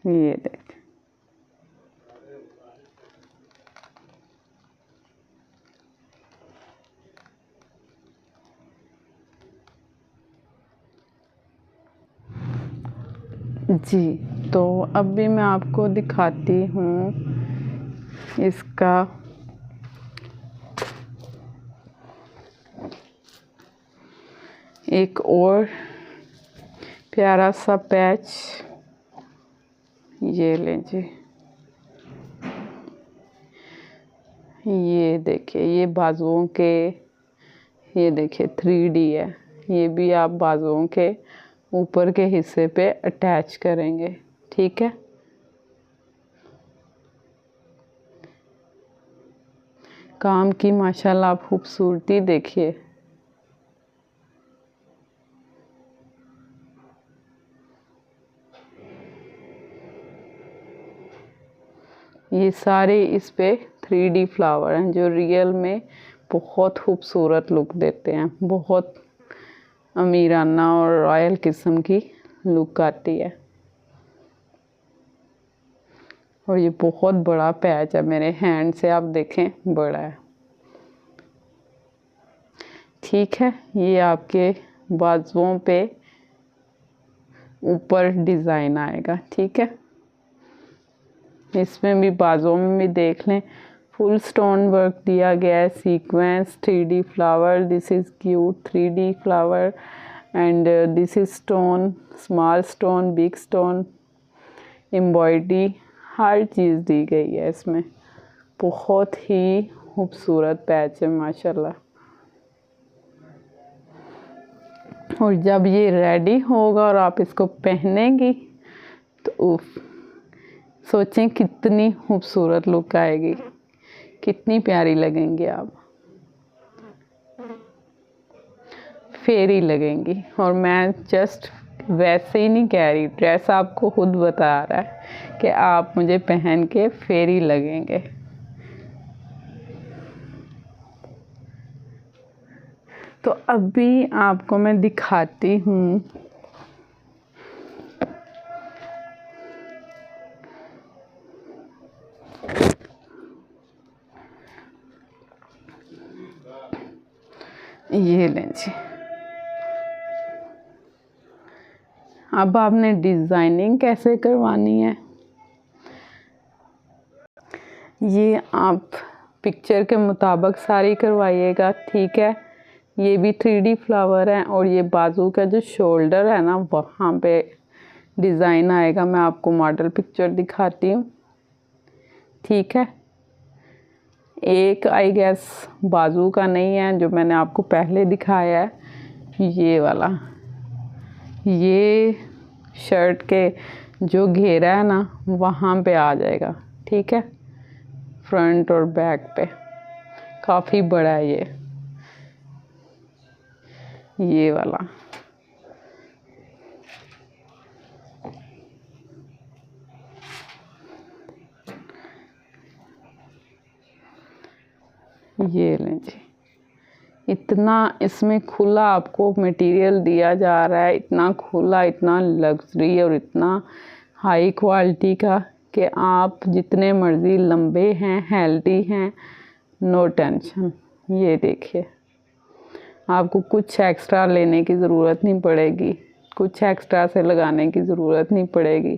ये देख, जी। तो अभी मैं आपको दिखाती हूँ इसका एक और प्यारा सा पैच। ये लीजिए, ये देखिए, ये बाजुओं के, ये देखिए 3D है। ये भी आप बाजुओं के ऊपर के हिस्से पे अटैच करेंगे, ठीक है। काम की माशाल्लाह आप खूबसूरती देखिए। ये सारे इस पे 3D फ्लावर हैं जो रियल में बहुत खूबसूरत लुक देते हैं, बहुत अमीराना और रॉयल किस्म की लुक आती है। और ये बहुत बड़ा पैच है, मेरे हैंड से आप देखें बड़ा है, ठीक है। ये आपके बाजुओं पे ऊपर डिज़ाइन आएगा, ठीक है। इसमें भी बाजुओं में भी देख लें, फुल स्टोन वर्क दिया गया है, sequence 3D flower, this is cute 3D flower and this is stone, small stone, big stone, embroidery, हर चीज़ दी गई है इसमें। बहुत ही खूबसूरत पैच है माशाल्लाह। और जब ये रेडी होगा और आप इसको पहनेंगी तो सोचें कितनी खूबसूरत लुक आएगी, कितनी प्यारी लगेंगी आप, फेरी लगेंगी। और मैं जस्ट वैसे ही नहीं कह रही, ड्रेस आपको खुद बता रहा है कि आप मुझे पहन के फेरी लगेंगे। तो अभी आपको मैं दिखाती हूँ ये लें जी। अब आपने डिज़ाइनिंग कैसे करवानी है ये आप पिक्चर के मुताबिक सारी करवाइएगा, ठीक है। ये भी 3D फ्लावर है और ये बाजू का जो शोल्डर है ना वहाँ पे डिज़ाइन आएगा। मैं आपको मॉडल पिक्चर दिखाती हूँ, ठीक है। एक आई गेस बाजू का नहीं है जो मैंने आपको पहले दिखाया है, ये वाला ये शर्ट के जो घेरा है ना वहाँ पे आ जाएगा, ठीक है, फ्रंट और बैक पे। काफ़ी बड़ा है ये वाला। ये लें जी, इतना इसमें खुला आपको मटेरियल दिया जा रहा है, इतना खुला, इतना लग्जरी और इतना हाई क्वालिटी का कि आप जितने मर्ज़ी लंबे हैं, हेल्दी हैं, नो टेंशन। ये देखिए, आपको कुछ एक्स्ट्रा लेने की ज़रूरत नहीं पड़ेगी, कुछ एक्स्ट्रा से लगाने की ज़रूरत नहीं पड़ेगी,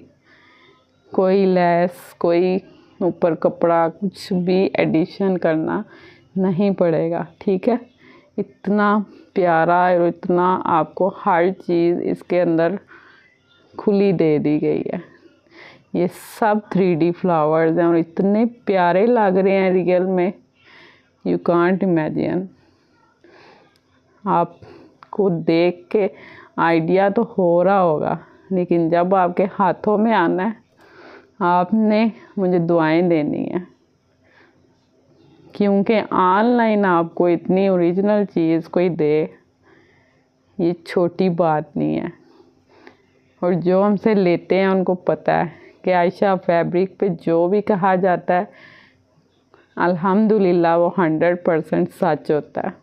कोई लेस, कोई ऊपर कपड़ा, कुछ भी एडिशन करना नहीं पड़ेगा, ठीक है। इतना प्यारा और इतना आपको हर चीज़ इसके अंदर खुली दे दी गई है। ये सब 3D फ्लावर्स हैं और इतने प्यारे लग रहे हैं रियल में, यू कांट इमेजिन। आपको देख के आइडिया तो हो रहा होगा, लेकिन जब आपके हाथों में आना है, आपने मुझे दुआएं देनी है, क्योंकि ऑनलाइन आपको इतनी ओरिजिनल चीज़ कोई दे, ये छोटी बात नहीं है। और जो हमसे लेते हैं उनको पता है कि आयशा फैब्रिक पे जो भी कहा जाता है अल्हम्दुलिल्लाह वो 100% सच होता है।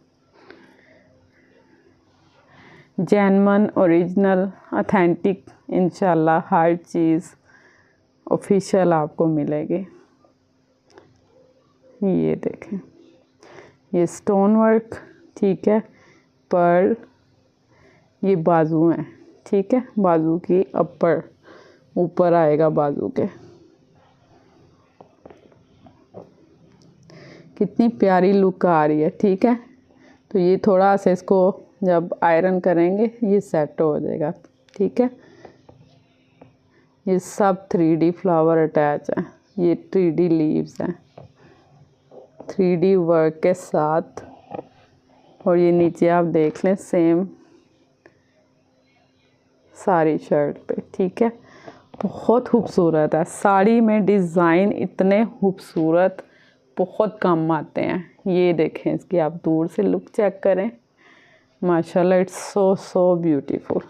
जेन्युइन, ओरिजिनल, ऑथेंटिक, इंशाल्लाह हर चीज़ ऑफिशियल आपको मिलेगी। ये देखें, ये स्टोन वर्क, ठीक है, पर्ल, ये बाजू हैं, ठीक है, बाजू की ऊपर आएगा बाजू के। कितनी प्यारी लुक आ रही है, ठीक है। तो ये थोड़ा सा इसको जब आयरन करेंगे ये सेट हो जाएगा, ठीक है। ये सब 3D फ्लावर अटैच है, ये 3D लीव्स हैं 3D वर्क के साथ। और ये नीचे आप देख लें सेम सारी शर्ट पे, ठीक है। बहुत खूबसूरत है, साड़ी में डिज़ाइन इतने खूबसूरत बहुत कम आते हैं। ये देखें, इसकी आप दूर से लुक चेक करें, माशाल्लाह, इट्स सो ब्यूटीफुल।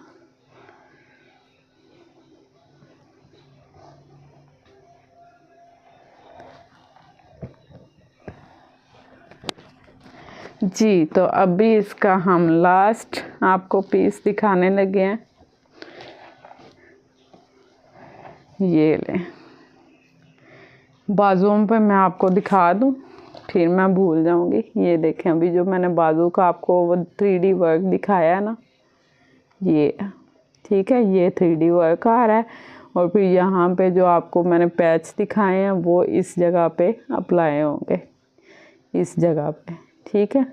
जी, तो अभी इसका हम लास्ट आपको पीस दिखाने लगे हैं। ये ले, बाजुओं पे मैं आपको दिखा दूं, फिर मैं भूल जाऊंगी। ये देखें, अभी जो मैंने बाजू का आपको वो 3D वर्क दिखाया है ना, ये ठीक है, ये 3D वर्क आ रहा है। और फिर यहाँ पे जो आपको मैंने पैच दिखाए हैं वो इस जगह पे अप्लाई होंगे, इस जगह पे, ठीक है।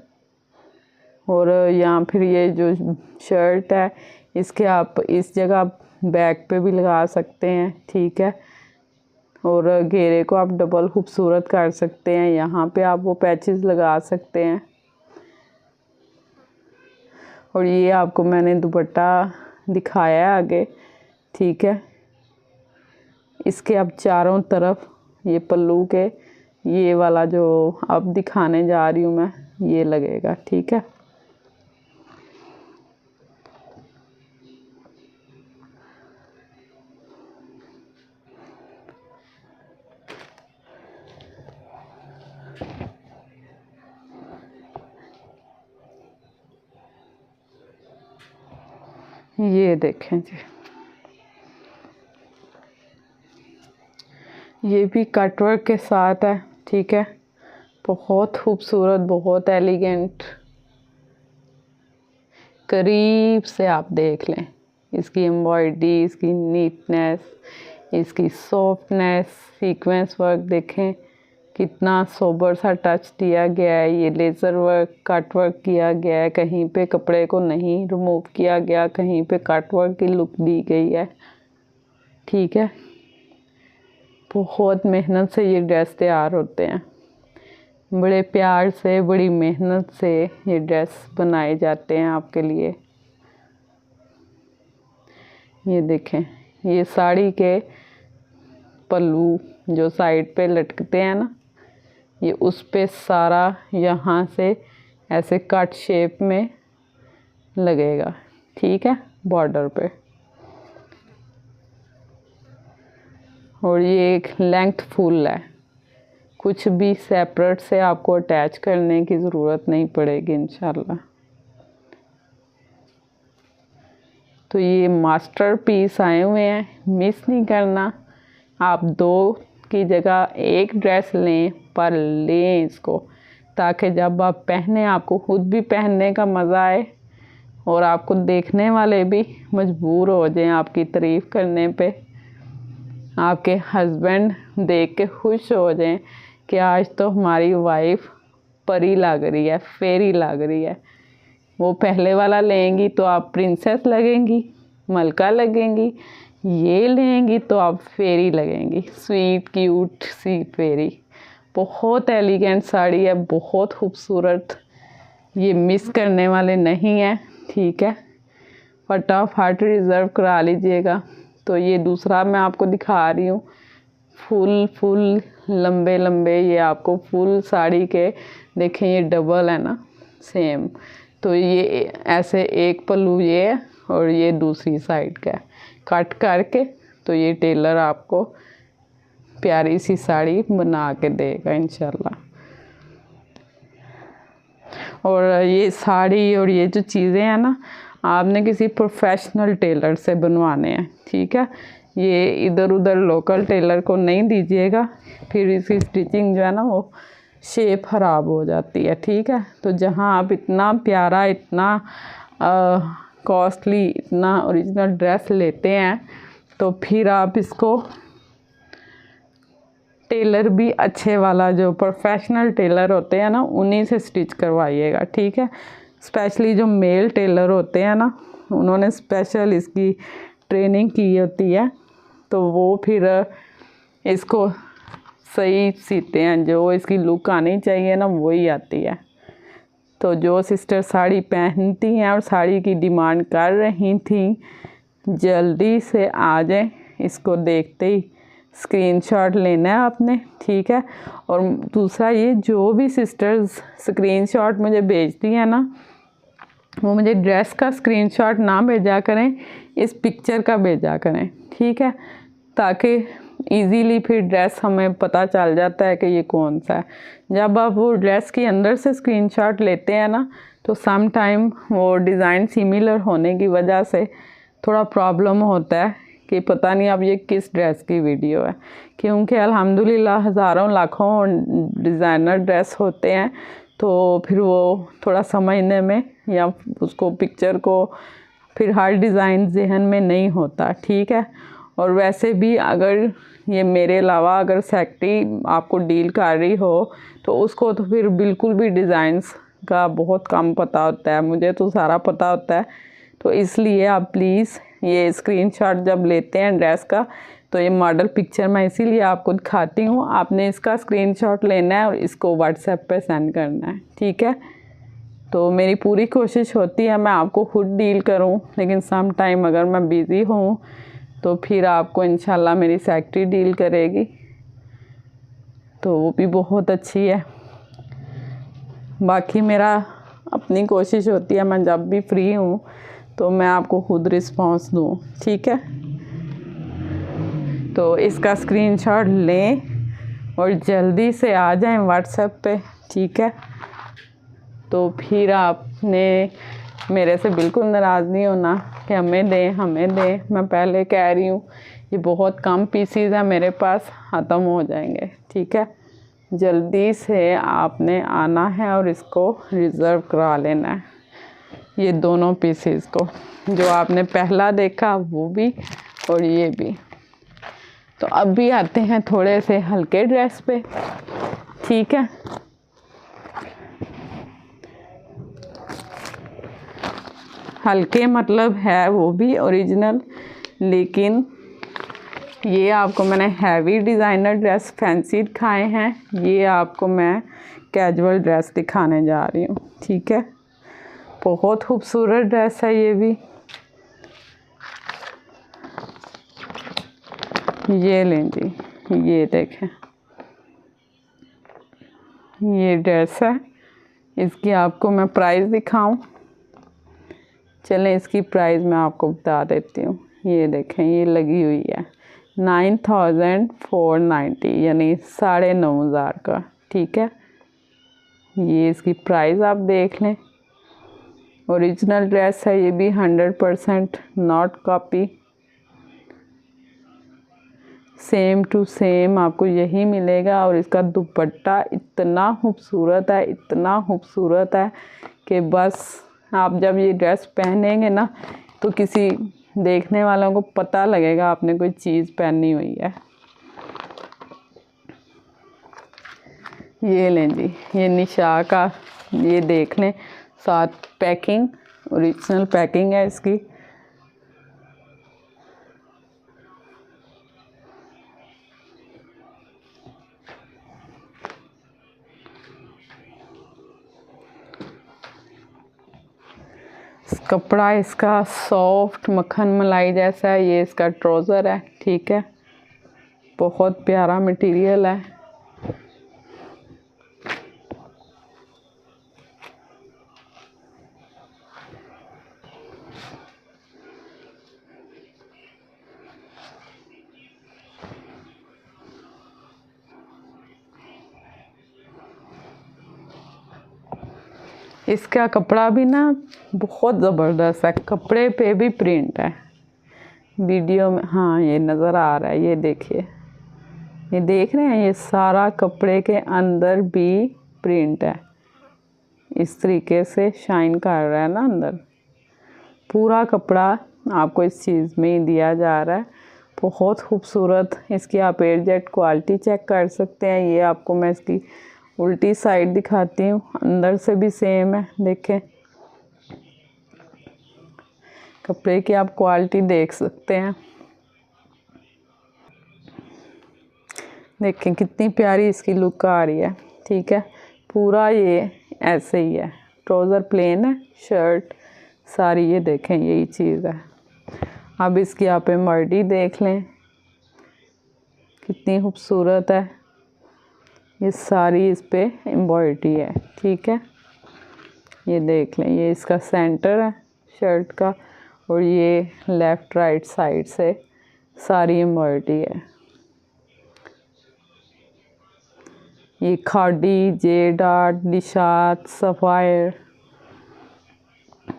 और यहाँ फिर ये जो शर्ट है इसके आप इस जगह बैक पे भी लगा सकते हैं, ठीक है। और घेरे को आप डबल खूबसूरत कर सकते हैं, यहाँ पे आप वो पैचेस लगा सकते हैं। और ये आपको मैंने दुपट्टा दिखाया है आगे, ठीक है। इसके अब चारों तरफ ये पल्लू के ये वाला जो अब दिखाने जा रही हूँ मैं, ये लगेगा, ठीक है। ये देखें जी, ये भी कटवर्क के साथ है, ठीक है। बहुत खूबसूरत, बहुत एलिगेंट। करीब से आप देख लें इसकी एम्ब्रॉयडरी, इसकी नीटनेस, इसकी सॉफ्टनेस, सीक्वेंस वर्क देखें कितना सोबर सा टच दिया गया है। ये लेज़र वर्क, कट वर्क किया गया है, कहीं पे कपड़े को नहीं रिमूव किया गया, कहीं पे कट वर्क की लुक दी गई है, ठीक है। बहुत मेहनत से ये ड्रेस तैयार होते हैं, बड़े प्यार से, बड़ी मेहनत से ये ड्रेस बनाए जाते हैं आपके लिए। ये देखें, ये साड़ी के पल्लू जो साइड पे लटकते हैं ना, ये उस पे सारा यहाँ से ऐसे कट शेप में लगेगा, ठीक है, बॉर्डर पे। और ये एक लेंथ फुल है, कुछ भी सेपरेट से आपको अटैच करने की ज़रूरत नहीं पड़ेगी इंशाल्लाह। तो ये मास्टरपीस आए हुए हैं, मिस नहीं करना। आप 2 की जगह 1 ड्रेस लें, पर लें इसको, ताकि जब आप पहने आपको खुद भी पहनने का मज़ा आए और आपको देखने वाले भी मजबूर हो जाएं आपकी तारीफ़ करने पे। आपके हस्बैंड देख के खुश हो जाएं कि आज तो हमारी वाइफ परी लग रही है, फेरी लग रही है। वो पहले वाला लेंगी तो आप प्रिंसेस लगेंगी, मलका लगेंगी, ये लेंगी तो आप फेरी लगेंगी, स्वीट क्यूट सी फेरी। बहुत एलिगेंट साड़ी है, बहुत खूबसूरत, ये मिस करने वाले नहीं है, ठीक है। फटाफट रिज़र्व करा लीजिएगा। तो ये दूसरा मैं आपको दिखा रही हूँ, फुल लंबे लंबे, ये आपको फुल साड़ी के देखें, ये डबल है ना, सेम। तो ये ऐसे एक पल्लू ये है और ये दूसरी साइड का है, कट करके तो ये टेलर आपको प्यारी सी साड़ी बना के देगा इंशाल्लाह। और ये साड़ी और ये जो चीज़ें हैं ना, आपने किसी प्रोफेशनल टेलर से बनवाने हैं, ठीक है। ये इधर उधर लोकल टेलर को नहीं दीजिएगा, फिर इसकी स्टिचिंग जो है ना वो शेप ख़राब हो जाती है, ठीक है। तो जहाँ आप इतना प्यारा, इतना कॉस्टली, इतना ओरिजिनल ड्रेस लेते हैं, तो फिर आप इसको टेलर भी अच्छे वाला, जो प्रोफेशनल टेलर होते हैं ना, उन्हीं से स्टिच करवाइएगा, ठीक है। स्पेशली जो मेल टेलर होते हैं ना, उन्होंने स्पेशल इसकी ट्रेनिंग की होती है, तो वो फिर इसको सही सीते हैं, जो इसकी लुक आनी चाहिए ना वही आती है। तो जो सिस्टर साड़ी पहनती हैं और साड़ी की डिमांड कर रही थी, जल्दी से आ जाए, इसको देखते ही स्क्रीनशॉट लेना है आपने, ठीक है। और दूसरा, ये जो भी सिस्टर्स स्क्रीनशॉट मुझे भेजती हैं ना, वो मुझे ड्रेस का स्क्रीनशॉट ना भेजा करें, इस पिक्चर का भेजा करें, ठीक है, ताकि इजीली फिर ड्रेस हमें पता चल जाता है कि ये कौन सा है। जब आप वो ड्रेस के अंदर से स्क्रीनशॉट लेते हैं ना, तो सम टाइम वो डिज़ाइन सिमिलर होने की वजह से थोड़ा प्रॉब्लम होता है कि पता नहीं अब ये किस ड्रेस की वीडियो है, क्योंकि अल्हम्दुलिल्लाह हज़ारों लाखों डिज़ाइनर ड्रेस होते हैं, तो फिर वो थोड़ा समझने में या उसको पिक्चर को फिर हर डिज़ाइन जहन में नहीं होता, ठीक है। और वैसे भी अगर ये मेरे अलावा अगर सेक्रेटरी आपको डील कर रही हो, तो उसको तो फिर बिल्कुल भी डिज़ाइंस का बहुत कम पता होता है, मुझे तो सारा पता होता है। तो इसलिए आप प्लीज़ ये स्क्रीनशॉट जब लेते हैं ड्रेस का, तो ये मॉडल पिक्चर मैं इसीलिए आपको दिखाती हूँ, आपने इसका स्क्रीनशॉट लेना है और इसको व्हाट्सएप पे सेंड करना है, ठीक है। तो मेरी पूरी कोशिश होती है मैं आपको खुद डील करूँ, लेकिन सम टाइम अगर मैं बिज़ी हूँ तो फिर आपको इंशाल्लाह मेरी सेक्रेटरी डील करेगी, तो वो भी बहुत अच्छी है। बाकी मेरा अपनी कोशिश होती है मैं जब भी फ्री हूँ तो मैं आपको खुद रिस्पॉन्स दूँ, ठीक है। तो इसका स्क्रीनशॉट लें और जल्दी से आ जाएं व्हाट्सएप पे, ठीक है। तो फिर आपने मेरे से बिल्कुल नाराज़ नहीं होना कि हमें दें। मैं पहले कह रही हूँ ये बहुत कम पीसीज हैं मेरे पास, ख़त्म हो जाएंगे, ठीक है। जल्दी से आपने आना है और इसको रिज़र्व करा लेना है, ये दोनों पीसीज को, जो आपने पहला देखा वो भी और ये भी। तो अब भी आते हैं थोड़े से हल्के ड्रेस पे, ठीक है। हल्के मतलब है वो भी ओरिजिनल, लेकिन ये आपको मैंने हैवी डिज़ाइनर ड्रेस फैंसी दिखाए हैं, ये आपको मैं कैजुअल ड्रेस दिखाने जा रही हूँ, ठीक है। बहुत खूबसूरत ड्रेस है ये भी। ये लें जी, ये देखें, ये ड्रेस है। इसकी आपको मैं प्राइस दिखाऊं, चलें इसकी प्राइस मैं आपको बता देती हूँ। ये देखें, ये लगी हुई है 9490 यानी 9500 का, ठीक है। ये इसकी प्राइस आप देख लें। ओरिजिनल ड्रेस है ये भी, 100% not copy, same to same आपको यही मिलेगा। और इसका दुपट्टा इतना खूबसूरत है, इतना खूबसूरत है कि बस आप जब ये ड्रेस पहनेंगे ना तो किसी देखने वालों को पता लगेगा आपने कोई चीज़ पहनी हुई है। ये लें जी, ये निशा का, ये देख लें, साथ पैकिंग, ओरिजिनल पैकिंग है इसकी। कपड़ा इसका सॉफ्ट मक्खन मलाई जैसा है। ये इसका ट्राउज़र है, ठीक है, बहुत प्यारा मटेरियल है। इसका कपड़ा भी ना बहुत ज़बरदस्त है, कपड़े पे भी प्रिंट है। वीडियो में हाँ ये नज़र आ रहा है, ये देखिए, ये देख रहे हैं, ये सारा कपड़े के अंदर भी प्रिंट है। इस तरीके से शाइन कर रहा है ना अंदर। पूरा कपड़ा आपको इस चीज़ में ही दिया जा रहा है, बहुत खूबसूरत। इसकी आप एडजेट क्वालिटी चेक कर सकते हैं। ये आपको मैं इसकी उल्टी साइड दिखाती हूँ, अंदर से भी सेम है, देखें कपड़े की आप क्वालिटी देख सकते हैं। देखें कितनी प्यारी इसकी लुक आ रही है, ठीक है। पूरा ये ऐसे ही है, ट्राउज़र प्लेन है, शर्ट सारी, ये देखें यही चीज़ है। अब इसकी आप एम्ब्रॉयडरी देख लें, कितनी खूबसूरत है। ये सारी इस पे एम्ब्रॉयडरी है, ठीक है। ये देख लें, ये इसका सेंटर है शर्ट का, और ये लेफ़्ट राइट साइड से सारी एम्ब्रॉयडरी है। ये खादी, जेडार्ट, निशात, सफ़ायर,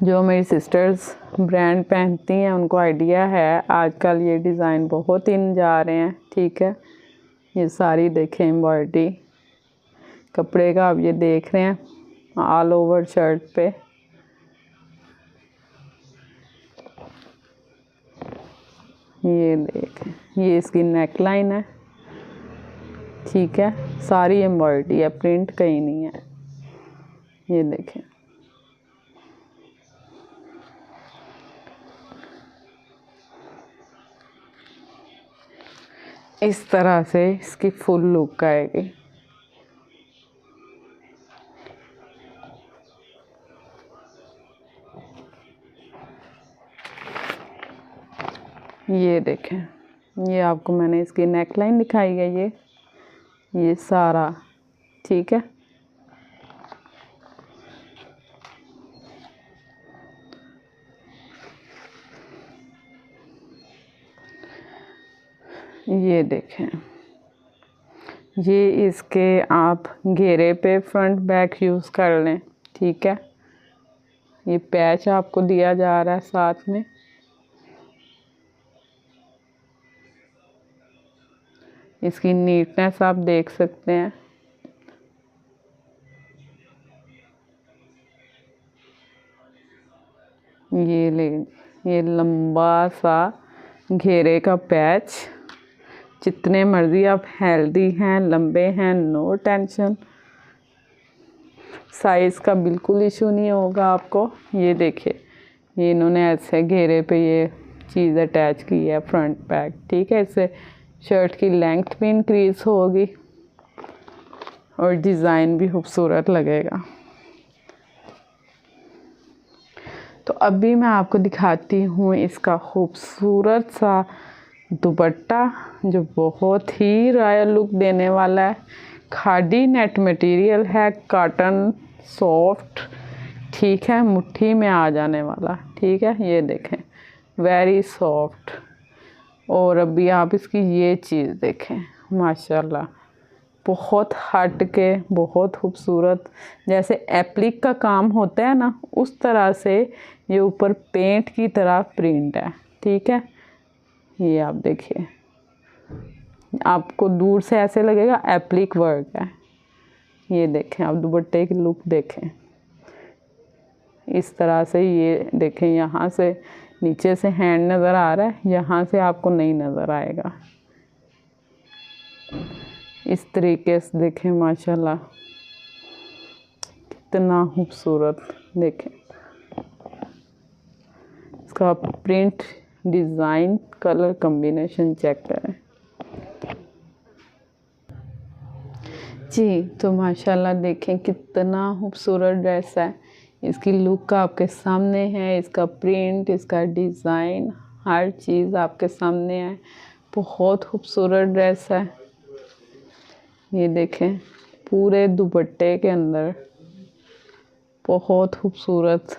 जो मेरी सिस्टर्स ब्रांड पहनती हैं उनको आइडिया है। आजकल ये डिज़ाइन बहुत इन जा रहे हैं, ठीक है। ये सारी देखें एम्ब्रॉयडरी कपड़े का, आप ये देख रहे हैं ऑल ओवर शर्ट पे। ये देखें, ये इसकी नेक लाइन है, ठीक है, सारी एम्ब्रॉयडरी है, प्रिंट कहीं नहीं है। ये देखें, इस तरह से इसकी फुल लुक आएगी। ये देखें, ये आपको मैंने इसकी नेक लाइन दिखाई है, ये सारा, ठीक है। ये देखें, ये इसके आप घेरे पे फ्रंट बैक यूज़ कर लें, ठीक है। ये पैच आपको दिया जा रहा है साथ में। इसकी नीटनेस आप देख सकते हैं। ये ले, ये लंबा सा घेरे का पैच, जितने मर्ज़ी आप हेल्दी हैं, लंबे हैं, नो टेंशन, साइज़ का बिल्कुल इशू नहीं होगा आपको। ये देखिए, ये इन्होंने ऐसे घेरे पे ये चीज़ अटैच की है फ्रंट बैक, ठीक है। इससे शर्ट की लेंथ भी इंक्रीज़ होगी और डिज़ाइन भी खूबसूरत लगेगा। तो अभी मैं आपको दिखाती हूँ इसका खूबसूरत सा दुपट्टा जो बहुत ही रॉयल लुक देने वाला है। खादी नेट मटेरियल है, कॉटन सॉफ्ट, ठीक है, मुट्ठी में आ जाने वाला, ठीक है। ये देखें वेरी सॉफ्ट। और अभी आप इसकी ये चीज़ देखें, माशाल्लाह बहुत हट के, बहुत खूबसूरत, जैसे एप्लिक का काम होता है ना, उस तरह से ये ऊपर पेंट की तरह प्रिंट है, ठीक है। ये आप देखिए, आपको दूर से ऐसे लगेगा एप्लिक वर्क है। ये देखें, आप दुपट्टे की लुक देखें, इस तरह से। ये देखें, यहाँ से नीचे से हैंड नज़र आ रहा है, यहाँ से आपको नहीं नज़र आएगा। इस तरीके से देखें, माशाल्लाह कितना खूबसूरत। देखें इसका print, design, colour combination check करें जी। तो माशाल्लाह देखें कितना खूबसूरत ड्रेस है। इसकी लुक आपके सामने है, इसका प्रिंट, इसका डिज़ाइन, हर चीज़ आपके सामने है। बहुत खूबसूरत ड्रेस है। ये देखें पूरे दुपट्टे के अंदर बहुत खूबसूरत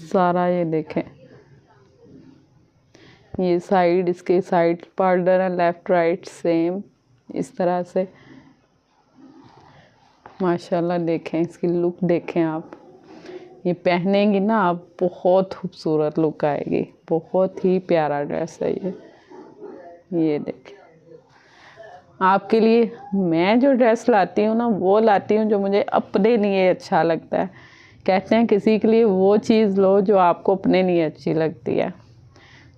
सारा। ये देखें, ये साइड, इसके साइड बॉर्डर है, लेफ़्ट राइट सेम इस तरह से। माशाल्लाह देखें इसकी लुक देखें आप, ये पहनेंगी ना आप, बहुत खूबसूरत लुक आएगी। बहुत ही प्यारा ड्रेस है ये देखें। आपके लिए मैं जो ड्रेस लाती हूँ ना, वो लाती हूँ जो मुझे अपने लिए अच्छा लगता है। कहते हैं किसी के लिए वो चीज़ लो जो आपको अपने लिए अच्छी लगती है।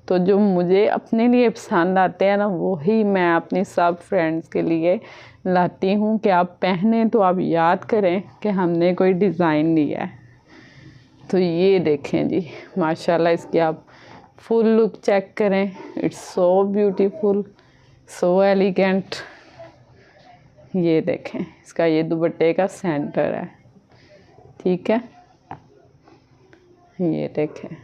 तो जो मुझे अपने लिए पसंद आते हैं ना, वही मैं अपनी सब फ्रेंड्स के लिए लाती हूँ कि आप पहने तो आप याद करें कि हमने कोई डिज़ाइन लिया है। तो ये देखें जी, माशाल्लाह इसकी आप फुल लुक चेक करें। It's so beautiful, so elegant. ये देखें, इसका ये दुपट्टे का सेंटर है, ठीक है। ये देखें,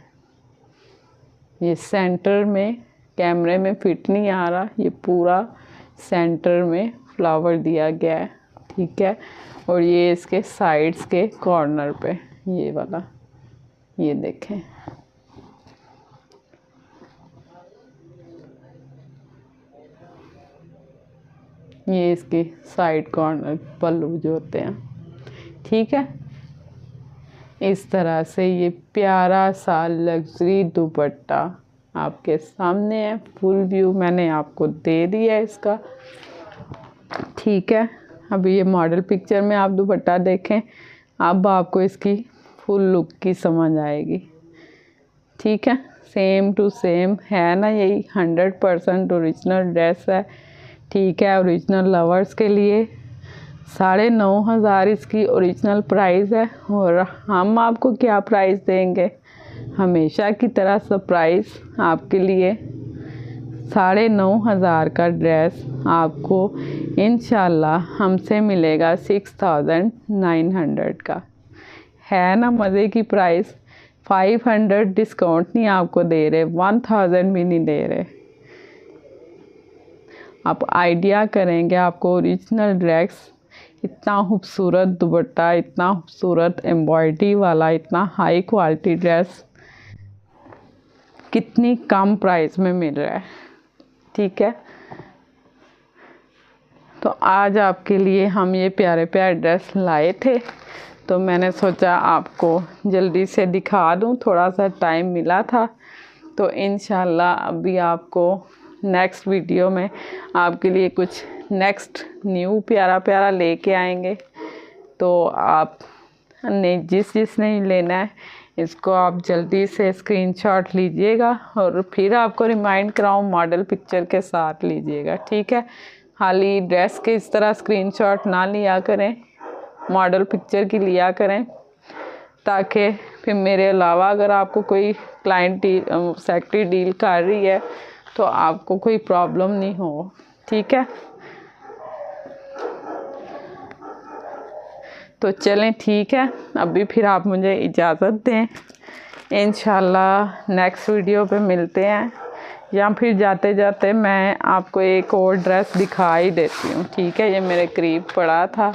ये सेंटर में कैमरे में फिट नहीं आ रहा, ये पूरा सेंटर में फ्लावर दिया गया है, ठीक है। और ये इसके साइड्स के कॉर्नर पे ये वाला, ये देखें। ये इसके साइड कॉर्नर पल्लू जो होते हैं, ठीक है। इस तरह से ये प्यारा सा लग्जरी दुपट्टा आपके सामने है। फुल व्यू मैंने आपको दे दिया है इसका, ठीक है। अभी ये मॉडल पिक्चर में आप दुपट्टा देखें, अब आपको इसकी फुल लुक की समझ आएगी, ठीक है। सेम टू सेम है ना, यही 100% ओरिजिनल ड्रेस है, ठीक है। ओरिजिनल लवर्स के लिए 9,500 इसकी ओरिजिनल प्राइस है। और हम आपको क्या प्राइस देंगे, हमेशा की तरह सरप्राइज़ आपके लिए। 9,500 का ड्रेस आपको इंशाल्लाह हमसे मिलेगा 6,900 का। है ना मज़े की प्राइस। 500 डिस्काउंट नहीं आपको दे रहे, 1000 भी नहीं दे रहे। आप आइडिया करेंगे, आपको ओरिजिनल ड्रेस, इतना खूबसूरत दुपट्टा, इतना खूबसूरत एम्ब्रॉयडरी वाला, इतना हाई क्वालिटी ड्रेस कितनी कम प्राइस में मिल रहा है, ठीक है। तो आज आपके लिए हम ये प्यारे प्यारे ड्रेस लाए थे, तो मैंने सोचा आपको जल्दी से दिखा दूं, थोड़ा सा टाइम मिला था। तो इंशाल्लाह अभी आपको नेक्स्ट वीडियो में आपके लिए कुछ नेक्स्ट न्यू प्यारा प्यारा लेके आएंगे। तो आप ने जिसने लेना है इसको आप जल्दी से स्क्रीनशॉट लीजिएगा, और फिर आपको रिमाइंड कराऊँ मॉडल पिक्चर के साथ लीजिएगा, ठीक है। खाली ड्रेस के इस तरह स्क्रीनशॉट ना लिया करें, मॉडल पिक्चर की लिया करें, ताकि फिर मेरे अलावा अगर आपको कोई क्लाइंट सेक्रेटरी डील कर रही है तो आपको कोई प्रॉब्लम नहीं हो, ठीक है। तो चलें, ठीक है। अभी फिर आप मुझे इजाज़त दें, इंशाल्लाह नेक्स्ट वीडियो पे मिलते हैं। या फिर जाते जाते मैं आपको एक और ड्रेस दिखा ही देती हूँ, ठीक है। ये मेरे करीब पड़ा था,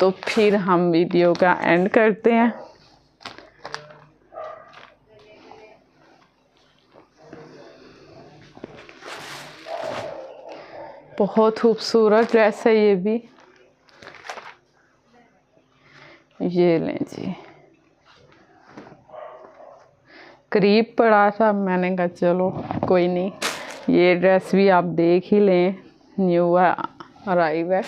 तो फिर हम वीडियो का एंड करते हैं। बहुत खूबसूरत ड्रेस है ये भी। ये लें जी, करीब पड़ा था, मैंने कहा चलो कोई नहीं, ये ड्रेस भी आप देख ही लें, न्यू अराइव है।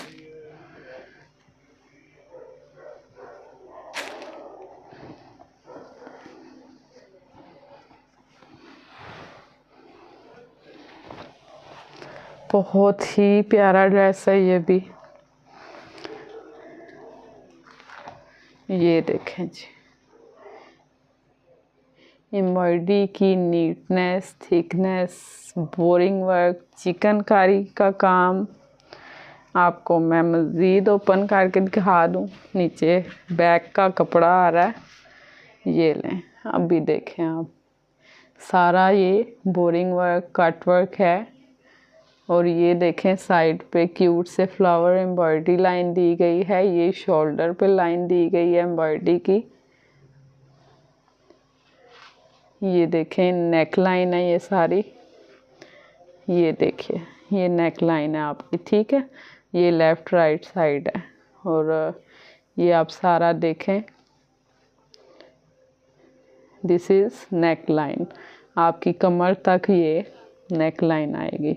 बहुत ही प्यारा ड्रेस है ये भी। ये देखें जी, एम्ब्रॉयडरी की neatness, thickness, boring work, chikankari का काम। आपको मैं मज़ीद ओपन करके दिखा दूँ। नीचे बैक का कपड़ा आ रहा है, ये लें, अभी देखें आप, सारा ये बोरिंग वर्क, कट वर्क है। और ये देखें साइड पे क्यूट से फ्लावर एम्ब्रॉयडरी लाइन दी गई है। ये शोल्डर पे लाइन दी गई है एम्ब्रॉयडरी की। ये देखें नेक लाइन है ये सारी। ये देखिए, ये नेक लाइन है आपकी, ठीक है। ये लेफ़्ट राइट साइड है। और ये आप सारा देखें, दिस इज़ नेक लाइन, आपकी कमर तक ये नेक लाइन आएगी।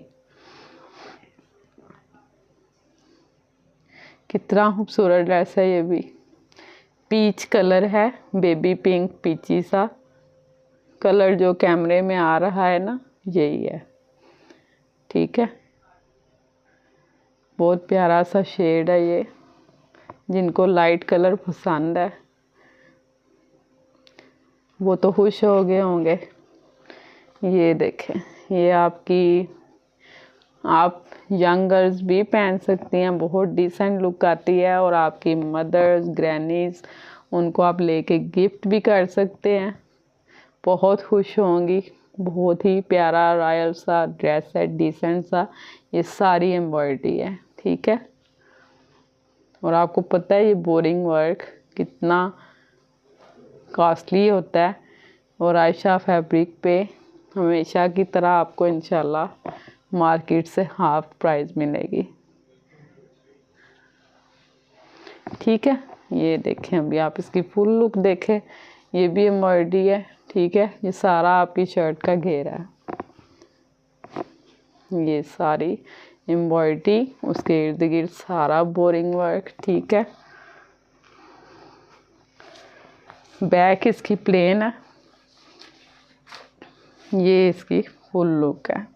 कितना खूबसूरत ड्रेस है ये भी। पीच कलर है, बेबी पिंक पीची सा कलर जो कैमरे में आ रहा है ना, यही है, ठीक है। बहुत प्यारा सा शेड है ये। जिनको लाइट कलर पसंद है वो तो खुश हो गए होंगे। ये देखें, ये आपकी, आप यंग गर्ल्स भी पहन सकती हैं, बहुत डिसेंट लुक आती है। और आपकी मदर्स, ग्रैनीज, उनको आप लेके गिफ्ट भी कर सकते हैं, बहुत खुश होंगी। बहुत ही प्यारा रॉयल सा ड्रेस है, डिसेंट सा। ये सारी एम्ब्रॉयडरी है, ठीक है। और आपको पता है ये बोरिंग वर्क कितना कॉस्टली होता है। और आयशा फैब्रिक पे हमेशा की तरह आपको इंशाल्लाह मार्केट से हाफ प्राइस मिलेगी, ठीक है। ये देखें, अभी आप इसकी फुल लुक देखें। ये भी एम्ब्रॉयडरी है, ठीक है। ये सारा आपकी शर्ट का घेरा है, ये सारी एम्ब्रॉयडरी, उसके इर्द गिर्द सारा बोरिंग वर्क, ठीक है। बैक इसकी प्लेन है। ये इसकी फुल लुक है।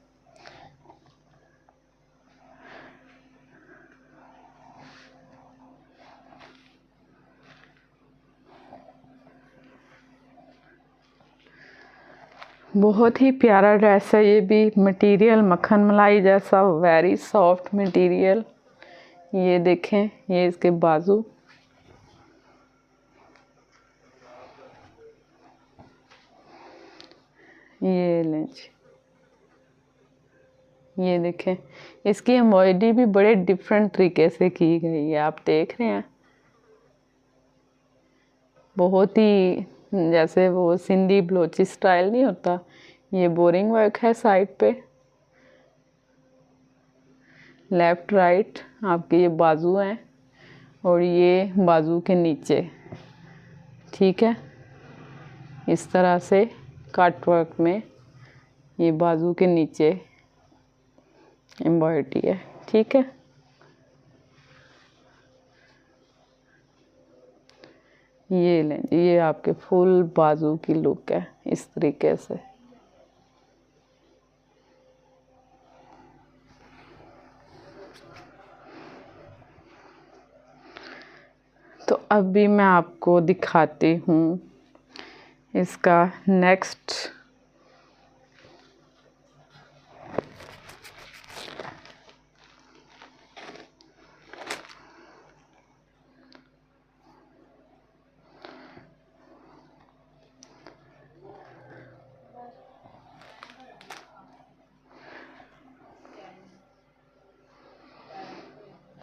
बहुत ही प्यारा ड्रेस है ये भी। मटेरियल मक्खन मलाई जैसा, वेरी सॉफ्ट मटेरियल। ये देखें, ये इसके बाजू, ये लें जी, ये देखें, इसकी एम्ब्रॉयडरी भी बड़े डिफरेंट तरीके से की गई है, आप देख रहे हैं। बहुत ही जैसे वो सिंधी बलोची स्टाइल नहीं होता, ये बोरिंग वर्क है साइड पे। लेफ़्ट राइट आपके ये बाजू हैं, और ये बाजू के नीचे, ठीक है। इस तरह से कट वर्क में ये बाजू के नीचे एम्ब्रॉयडरी है, ठीक है। ये लें, ये आपके फुल बाजू की लुक है इस तरीके से। तो अभी मैं आपको दिखाती हूँ इसका नेक्स्ट।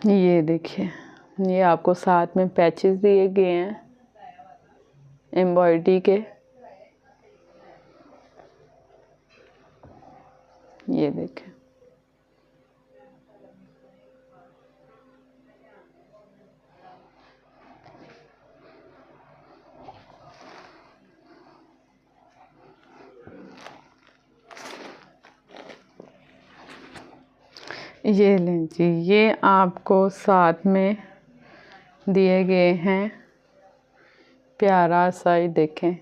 ये देखिए, ये आपको साथ में पैचेस दिए गए हैं एम्ब्रॉयडरी के। ये देखें, ये लें जी, ये आपको साथ में दिए गए हैं प्यारा सा, ही देखें।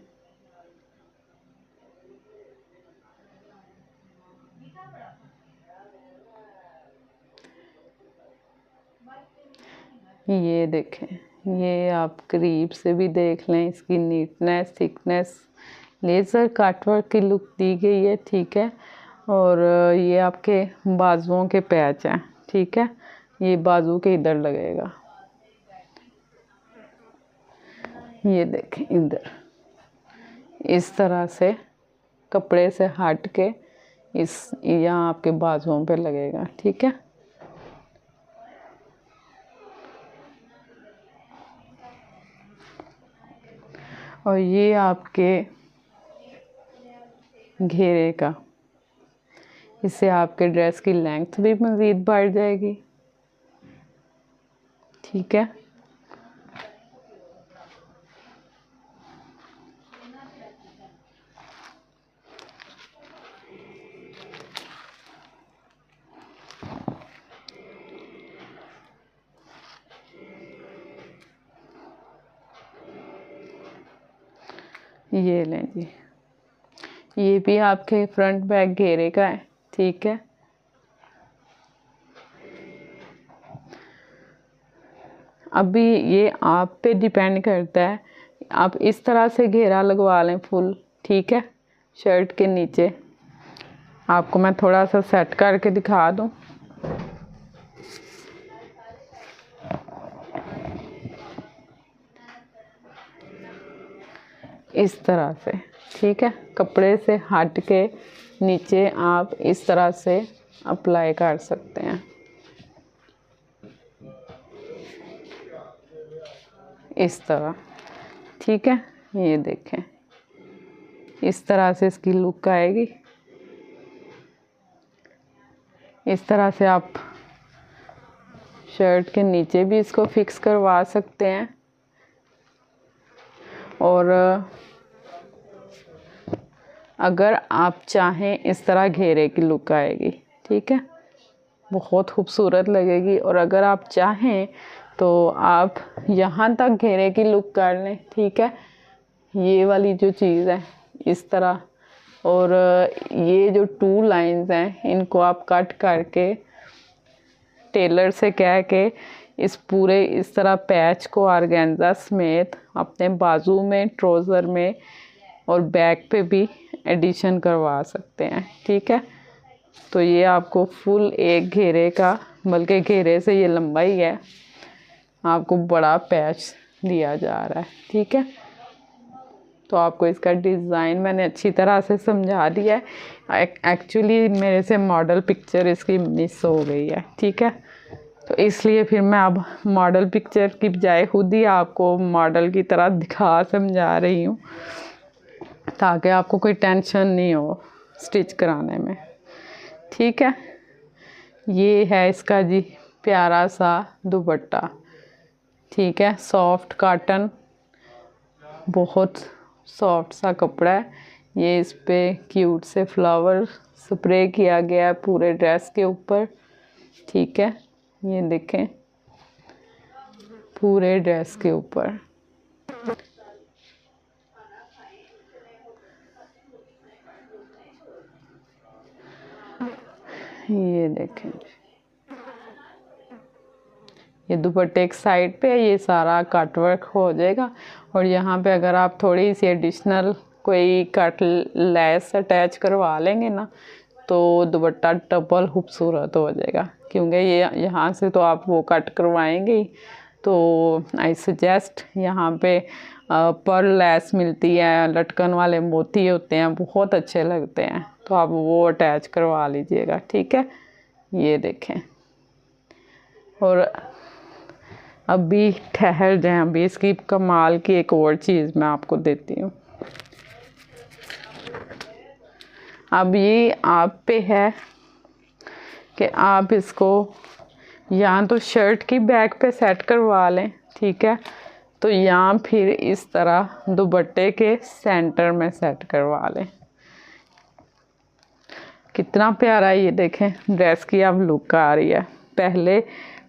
ये देखें, ये आप करीब से भी देख लें, इसकी नीटनेस, थिकनेस, लेज़र कटवर्क की लुक दी गई है, ठीक है। और ये आपके बाजुओं के पैच हैं, ठीक है। ये बाजू के इधर लगेगा, ये देखें इधर, इस तरह से कपड़े से हट के इस यहाँ आपके बाजुओं पे लगेगा, ठीक है। और ये आपके घेरे का, इससे आपके ड्रेस की लेंथ भी मज़ीद बढ़ जाएगी, ठीक है। ये लें जी, ये भी आपके फ्रंट बैक घेरे का है, ठीक है। अभी ये आप पे डिपेंड करता है, आप इस तरह से घेरा लगवा लें फुल, ठीक है। शर्ट के नीचे आपको मैं थोड़ा सा सेट करके दिखा दूं। इस तरह से, ठीक है, कपड़े से हट के नीचे आप इस तरह से अप्लाई कर सकते हैं, इस तरह, ठीक है। ये देखें, इस तरह से इसकी लुक आएगी। इस तरह से आप शर्ट के नीचे भी इसको फिक्स करवा सकते हैं। और अगर आप चाहें, इस तरह घेरे की लुक आएगी, ठीक है, बहुत खूबसूरत लगेगी। और अगर आप चाहें तो आप यहाँ तक घेरे की लुक कर लें, ठीक है। ये वाली जो चीज़ है इस तरह, और ये जो 2 लाइंस हैं इनको आप कट करके टेलर से कह के इस पूरे इस तरह पैच को ऑर्गेन्जा समेत अपने बाजू में, ट्राउज़र में और बैक पे भी एडिशन करवा सकते हैं, ठीक है। तो ये आपको फुल एक घेरे का, बल्कि घेरे से ये लंबाई है, आपको बड़ा पैच दिया जा रहा है, ठीक है। तो आपको इसका डिज़ाइन मैंने अच्छी तरह से समझा दिया है। एक्चुअली मेरे से मॉडल पिक्चर इसकी मिस हो गई है, ठीक है। तो इसलिए फिर मैं अब मॉडल पिक्चर की बजाय खुद ही आपको मॉडल की तरह दिखा समझा रही हूँ, ताकि आपको कोई टेंशन नहीं हो स्टिच कराने में, ठीक है। ये है इसका जी प्यारा सा दुपट्टा, ठीक है। सॉफ्ट कॉटन, बहुत सॉफ्ट सा कपड़ा है। ये इस पे क्यूट से फ्लावर स्प्रे किया गया है पूरे ड्रेस के ऊपर, ठीक है। ये देखें, पूरे ड्रेस के ऊपर। ये देखें, ये दुपट्टे एक साइड पे ये सारा कट वर्क हो जाएगा। और यहाँ पे अगर आप थोड़ी सी एडिशनल कोई कट लेस अटैच करवा लेंगे ना, तो दुपट्टा डबल खूबसूरत हो जाएगा। क्योंकि ये यहाँ से तो आप वो कट करवाएंगे ही, तो आई सजेस्ट यहाँ पे पर्ल लेस मिलती है, लटकन वाले मोती होते हैं, बहुत अच्छे लगते हैं, तो आप वो अटैच करवा लीजिएगा, ठीक है। ये देखें, और अभी ठहर जाएं, अभी इसकी कमाल की एक और चीज़ मैं आपको देती हूँ। अब ये आप पे है कि आप इसको या तो शर्ट की बैक पे सेट करवा लें, ठीक है, तो या फिर इस तरह दुपट्टे के सेंटर में सेट करवा लें। कितना प्यारा ये देखें ड्रेस की अब लुक आ रही है। पहले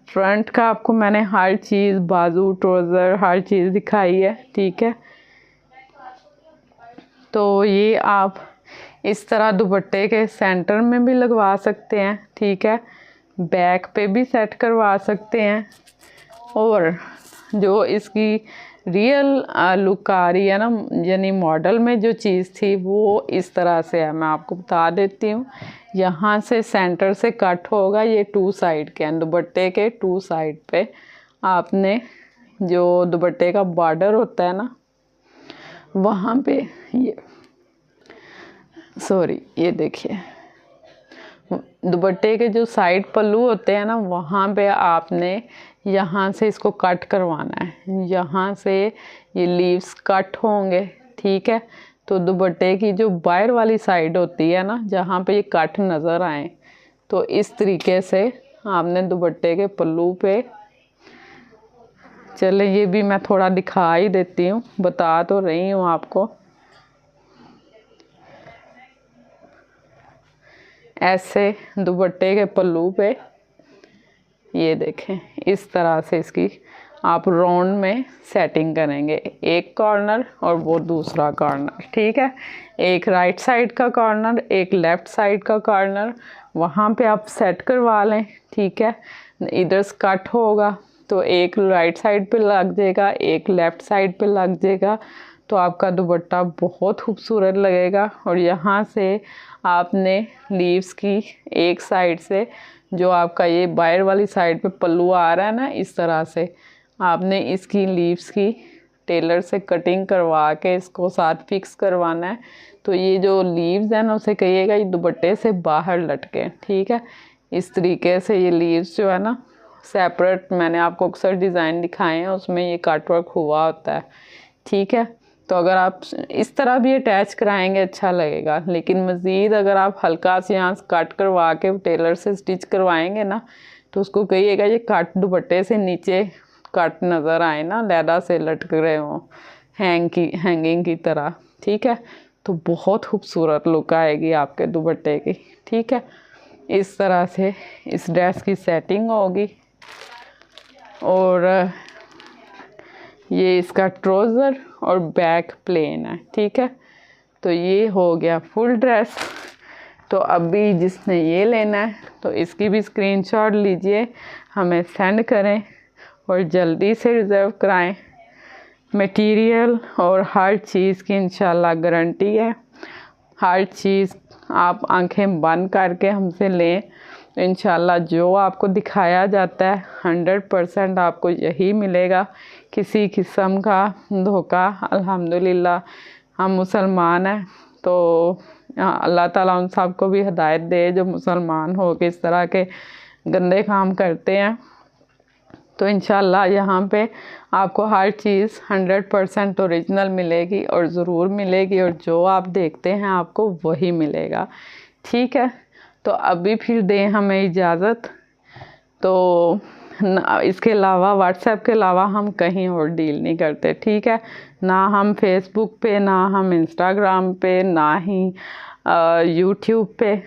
फ्रंट का आपको मैंने हर चीज़, बाजू, ट्राउज़र, हर चीज़ दिखाई है, ठीक है। तो ये आप इस तरह दुपट्टे के सेंटर में भी लगवा सकते हैं, ठीक है, बैक पे भी सेट करवा सकते हैं। और जो इसकी रियल लुक आ रही है ना, यानी मॉडल में जो चीज़ थी वो इस तरह से है, मैं आपको बता देती हूँ। यहाँ से सेंटर से कट होगा, ये 2 साइड के हैं, दुपट्टे के 2 साइड पे आपने जो दुपट्टे का बॉर्डर होता है ना, वहाँ पे ये देखिए दुपट्टे के जो साइड पल्लू होते हैं ना, वहाँ पे आपने यहाँ से इसको कट करवाना है। यहाँ से ये लीव्स कट होंगे, ठीक है। तो दुपट्टे की जो बाहर वाली साइड होती है ना, जहाँ पे ये कट नज़र आए, तो इस तरीके से आपने दुपट्टे के पल्लू पे, चले ये भी मैं थोड़ा दिखा ही देती हूँ, बता तो रही हूँ आपको। ऐसे दुपट्टे के पल्लू पे ये देखें इस तरह से इसकी आप राउंड में सेटिंग करेंगे, एक कॉर्नर और वो दूसरा कॉर्नर, ठीक है। एक राइट साइड का कॉर्नर, एक लेफ़्ट साइड का कॉर्नर, वहाँ पे आप सेट करवा लें, ठीक है। इधर कट होगा तो एक राइट साइड पे लग जाएगा, एक लेफ़्ट साइड पे लग जाएगा, तो आपका दुपट्टा बहुत खूबसूरत लगेगा। और यहाँ से आपने लीव्स की एक साइड से जो आपका ये बाहर वाली साइड पे पल्लू आ रहा है ना, इस तरह से आपने इसकी लीव्स की टेलर से कटिंग करवा के इसको साथ फिक्स करवाना है। तो ये जो लीव्स है ना, उसे कहिएगा ये दुपट्टे से बाहर लटके, ठीक है। इस तरीके से ये लीव्स जो है ना सेपरेट, मैंने आपको अक्सर डिज़ाइन दिखाए हैं, उसमें ये कट वर्क हुआ होता है, ठीक है। तो अगर आप इस तरह भी अटैच कराएंगे अच्छा लगेगा, लेकिन मज़ीद अगर आप हल्का से यहाँ कट करवा के टेलर से स्टिच करवाएंगे ना, तो उसको कहिएगा ये कट दुपट्टे से नीचे कट नज़र आए ना, लैदा से लटक रहे हों हैंगिंग की तरह, ठीक है। तो बहुत खूबसूरत लुक आएगी आपके दुपट्टे की, ठीक है। इस तरह से इस ड्रेस की सेटिंग होगी। और ये इसका ट्राउज़र और बैक प्लेन है, ठीक है। तो ये हो गया फुल ड्रेस। तो अभी जिसने ये लेना है तो इसकी भी स्क्रीनशॉट लीजिए, हमें सेंड करें और जल्दी से रिज़र्व कराएं। मटेरियल और हर चीज़ की इंशाल्लाह गारंटी है। हर चीज़ आप आंखें बंद करके हमसे लें, इंशाल्लाह जो आपको दिखाया जाता है 100% आपको यही मिलेगा। किसी किस्म का धोखा, अल्हम्दुलिल्लाह हम मुसलमान हैं, तो अल्लाह ताला उन सब को भी हिदायत दे जो मुसलमान हो के इस तरह के गंदे काम करते हैं। तो इंशाल्लाह यहाँ पे आपको हर चीज़ 100% ओरिजिनल मिलेगी और ज़रूर मिलेगी, और जो आप देखते हैं आपको वही मिलेगा, ठीक है। तो अभी फिर दें हमें इजाज़त। तो इसके अलावा व्हाट्सएप के अलावा हम कहीं और डील नहीं करते, ठीक है। ना हम फेसबुक पे, ना हम इंस्टाग्राम पे, ना ही यूट्यूब पे,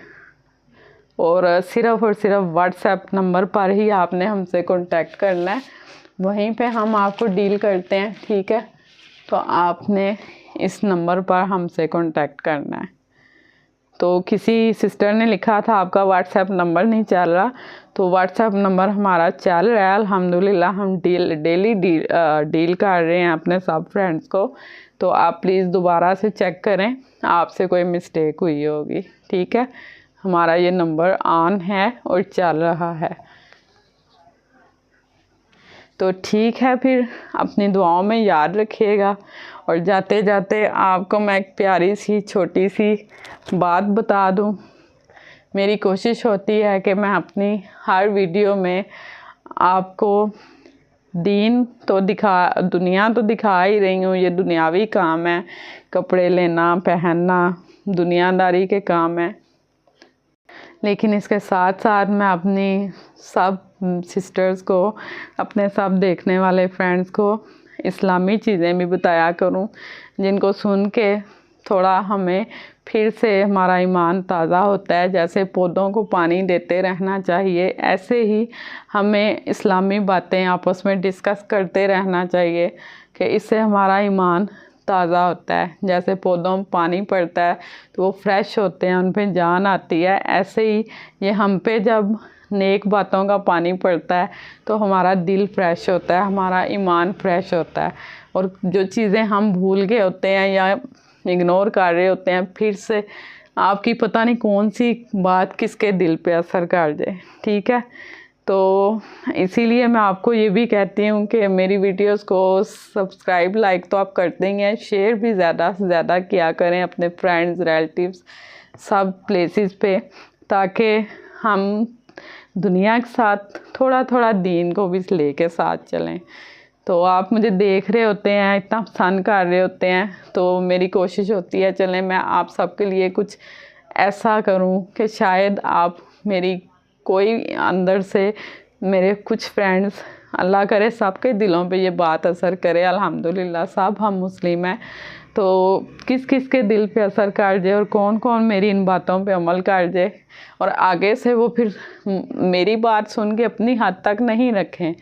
और सिर्फ़ और सिर्फ व्हाट्सएप नंबर पर ही आपने हमसे कांटेक्ट करना है, वहीं पे हम आपको डील करते हैं, ठीक है। तो आपने इस नंबर पर हमसे कांटेक्ट करना है। तो किसी सिस्टर ने लिखा था आपका व्हाट्सएप नंबर नहीं चल रहा, तो व्हाट्सएप नंबर हमारा चल रहा है अल्हम्दुलिल्लाह। हम डेली डील कर रहे हैं अपने सब फ्रेंड्स को। तो आप प्लीज़ दोबारा से चेक करें, आपसे कोई मिस्टेक हुई होगी, ठीक है। हमारा ये नंबर ऑन है और चल रहा है। तो ठीक है, फिर अपनी दुआओं में याद रखिएगा। और जाते जाते आपको मैं एक प्यारी सी छोटी सी बात बता दूं। मेरी कोशिश होती है कि मैं अपनी हर वीडियो में आपको दीन तो दुनिया तो दिखा ही रही हूँ, ये दुनियावी काम है, कपड़े लेना पहनना दुनियादारी के काम है। लेकिन इसके साथ साथ मैं अपनी सब सिस्टर्स को, अपने सब देखने वाले फ्रेंड्स को इस्लामी चीज़ें भी बताया करूं, जिनको सुन के थोड़ा हमें फिर से हमारा ईमान ताज़ा होता है। जैसे पौधों को पानी देते रहना चाहिए, ऐसे ही हमें इस्लामी बातें आपस में डिस्कस करते रहना चाहिए कि इससे हमारा ईमान ताज़ा होता है। जैसे पौधों में पानी पड़ता है तो वो फ्रेश होते हैं, उन पे जान आती है, ऐसे ही ये हम पे जब नेक बातों का पानी पड़ता है तो हमारा दिल फ्रेश होता है, हमारा ईमान फ्रेश होता है। और जो चीज़ें हम भूल गए होते हैं या इग्नोर कर रहे होते हैं, फिर से आपकी पता नहीं कौन सी बात किसके दिल पे असर कर जाए, ठीक है। तो इसीलिए मैं आपको ये भी कहती हूँ कि मेरी वीडियोस को सब्सक्राइब लाइक तो आप करते ही हैं, शेयर भी ज़्यादा से ज़्यादा किया करें अपने फ्रेंड्स रिलेटिव्स सब प्लेसेस पे, ताकि हम दुनिया के साथ थोड़ा थोड़ा दीन को भी लेके साथ चलें। तो आप मुझे देख रहे होते हैं, इतना पसंद कर रहे होते हैं, तो मेरी कोशिश होती है चलें मैं आप सबके लिए कुछ ऐसा करूं कि शायद आप मेरी कोई अंदर से मेरे कुछ फ्रेंड्स, अल्लाह करे सबके दिलों पे ये बात असर करे। अल्हम्दुलिल्लाह सब हम मुस्लिम हैं, तो किस किस के दिल पे असर कर जाए और कौन कौन मेरी इन बातों पे अमल कर जाए और आगे से वो फिर मेरी बात सुन के अपनी हद तक नहीं रखें,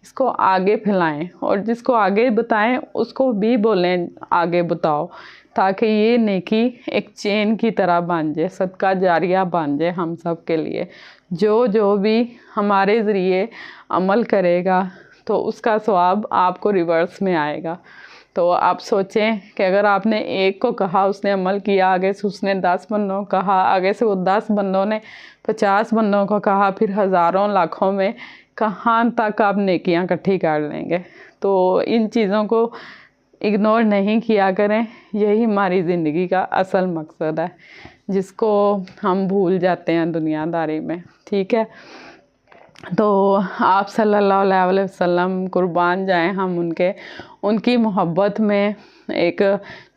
इसको आगे फैलाएं और जिसको आगे बताएं उसको भी बोलें आगे बताओ, ताकि ये नेकी एक चेन की तरह बन जाए, सदका जारिया बन जाए हम सब के लिए। जो भी हमारे ज़रिए अमल करेगा तो उसका सवाब आपको रिवर्स में आएगा। तो आप सोचें कि अगर आपने एक को कहा, उसने अमल किया, आगे से उसने 10 बंदों को कहा, आगे से वो 10 बंदों ने 50 बंदों को कहा, फिर हज़ारों लाखों में कहाँ तक आप नेकियां इकट्ठी कर लेंगे। तो इन चीज़ों को इग्नोर नहीं किया करें, यही हमारी ज़िंदगी का असल मकसद है, जिसको हम भूल जाते हैं दुनियादारी में, ठीक है। तो आप सल्लल्लाहु अलैहि वसल्लम कुर्बान जाएं हम उनकी मोहब्बत में। एक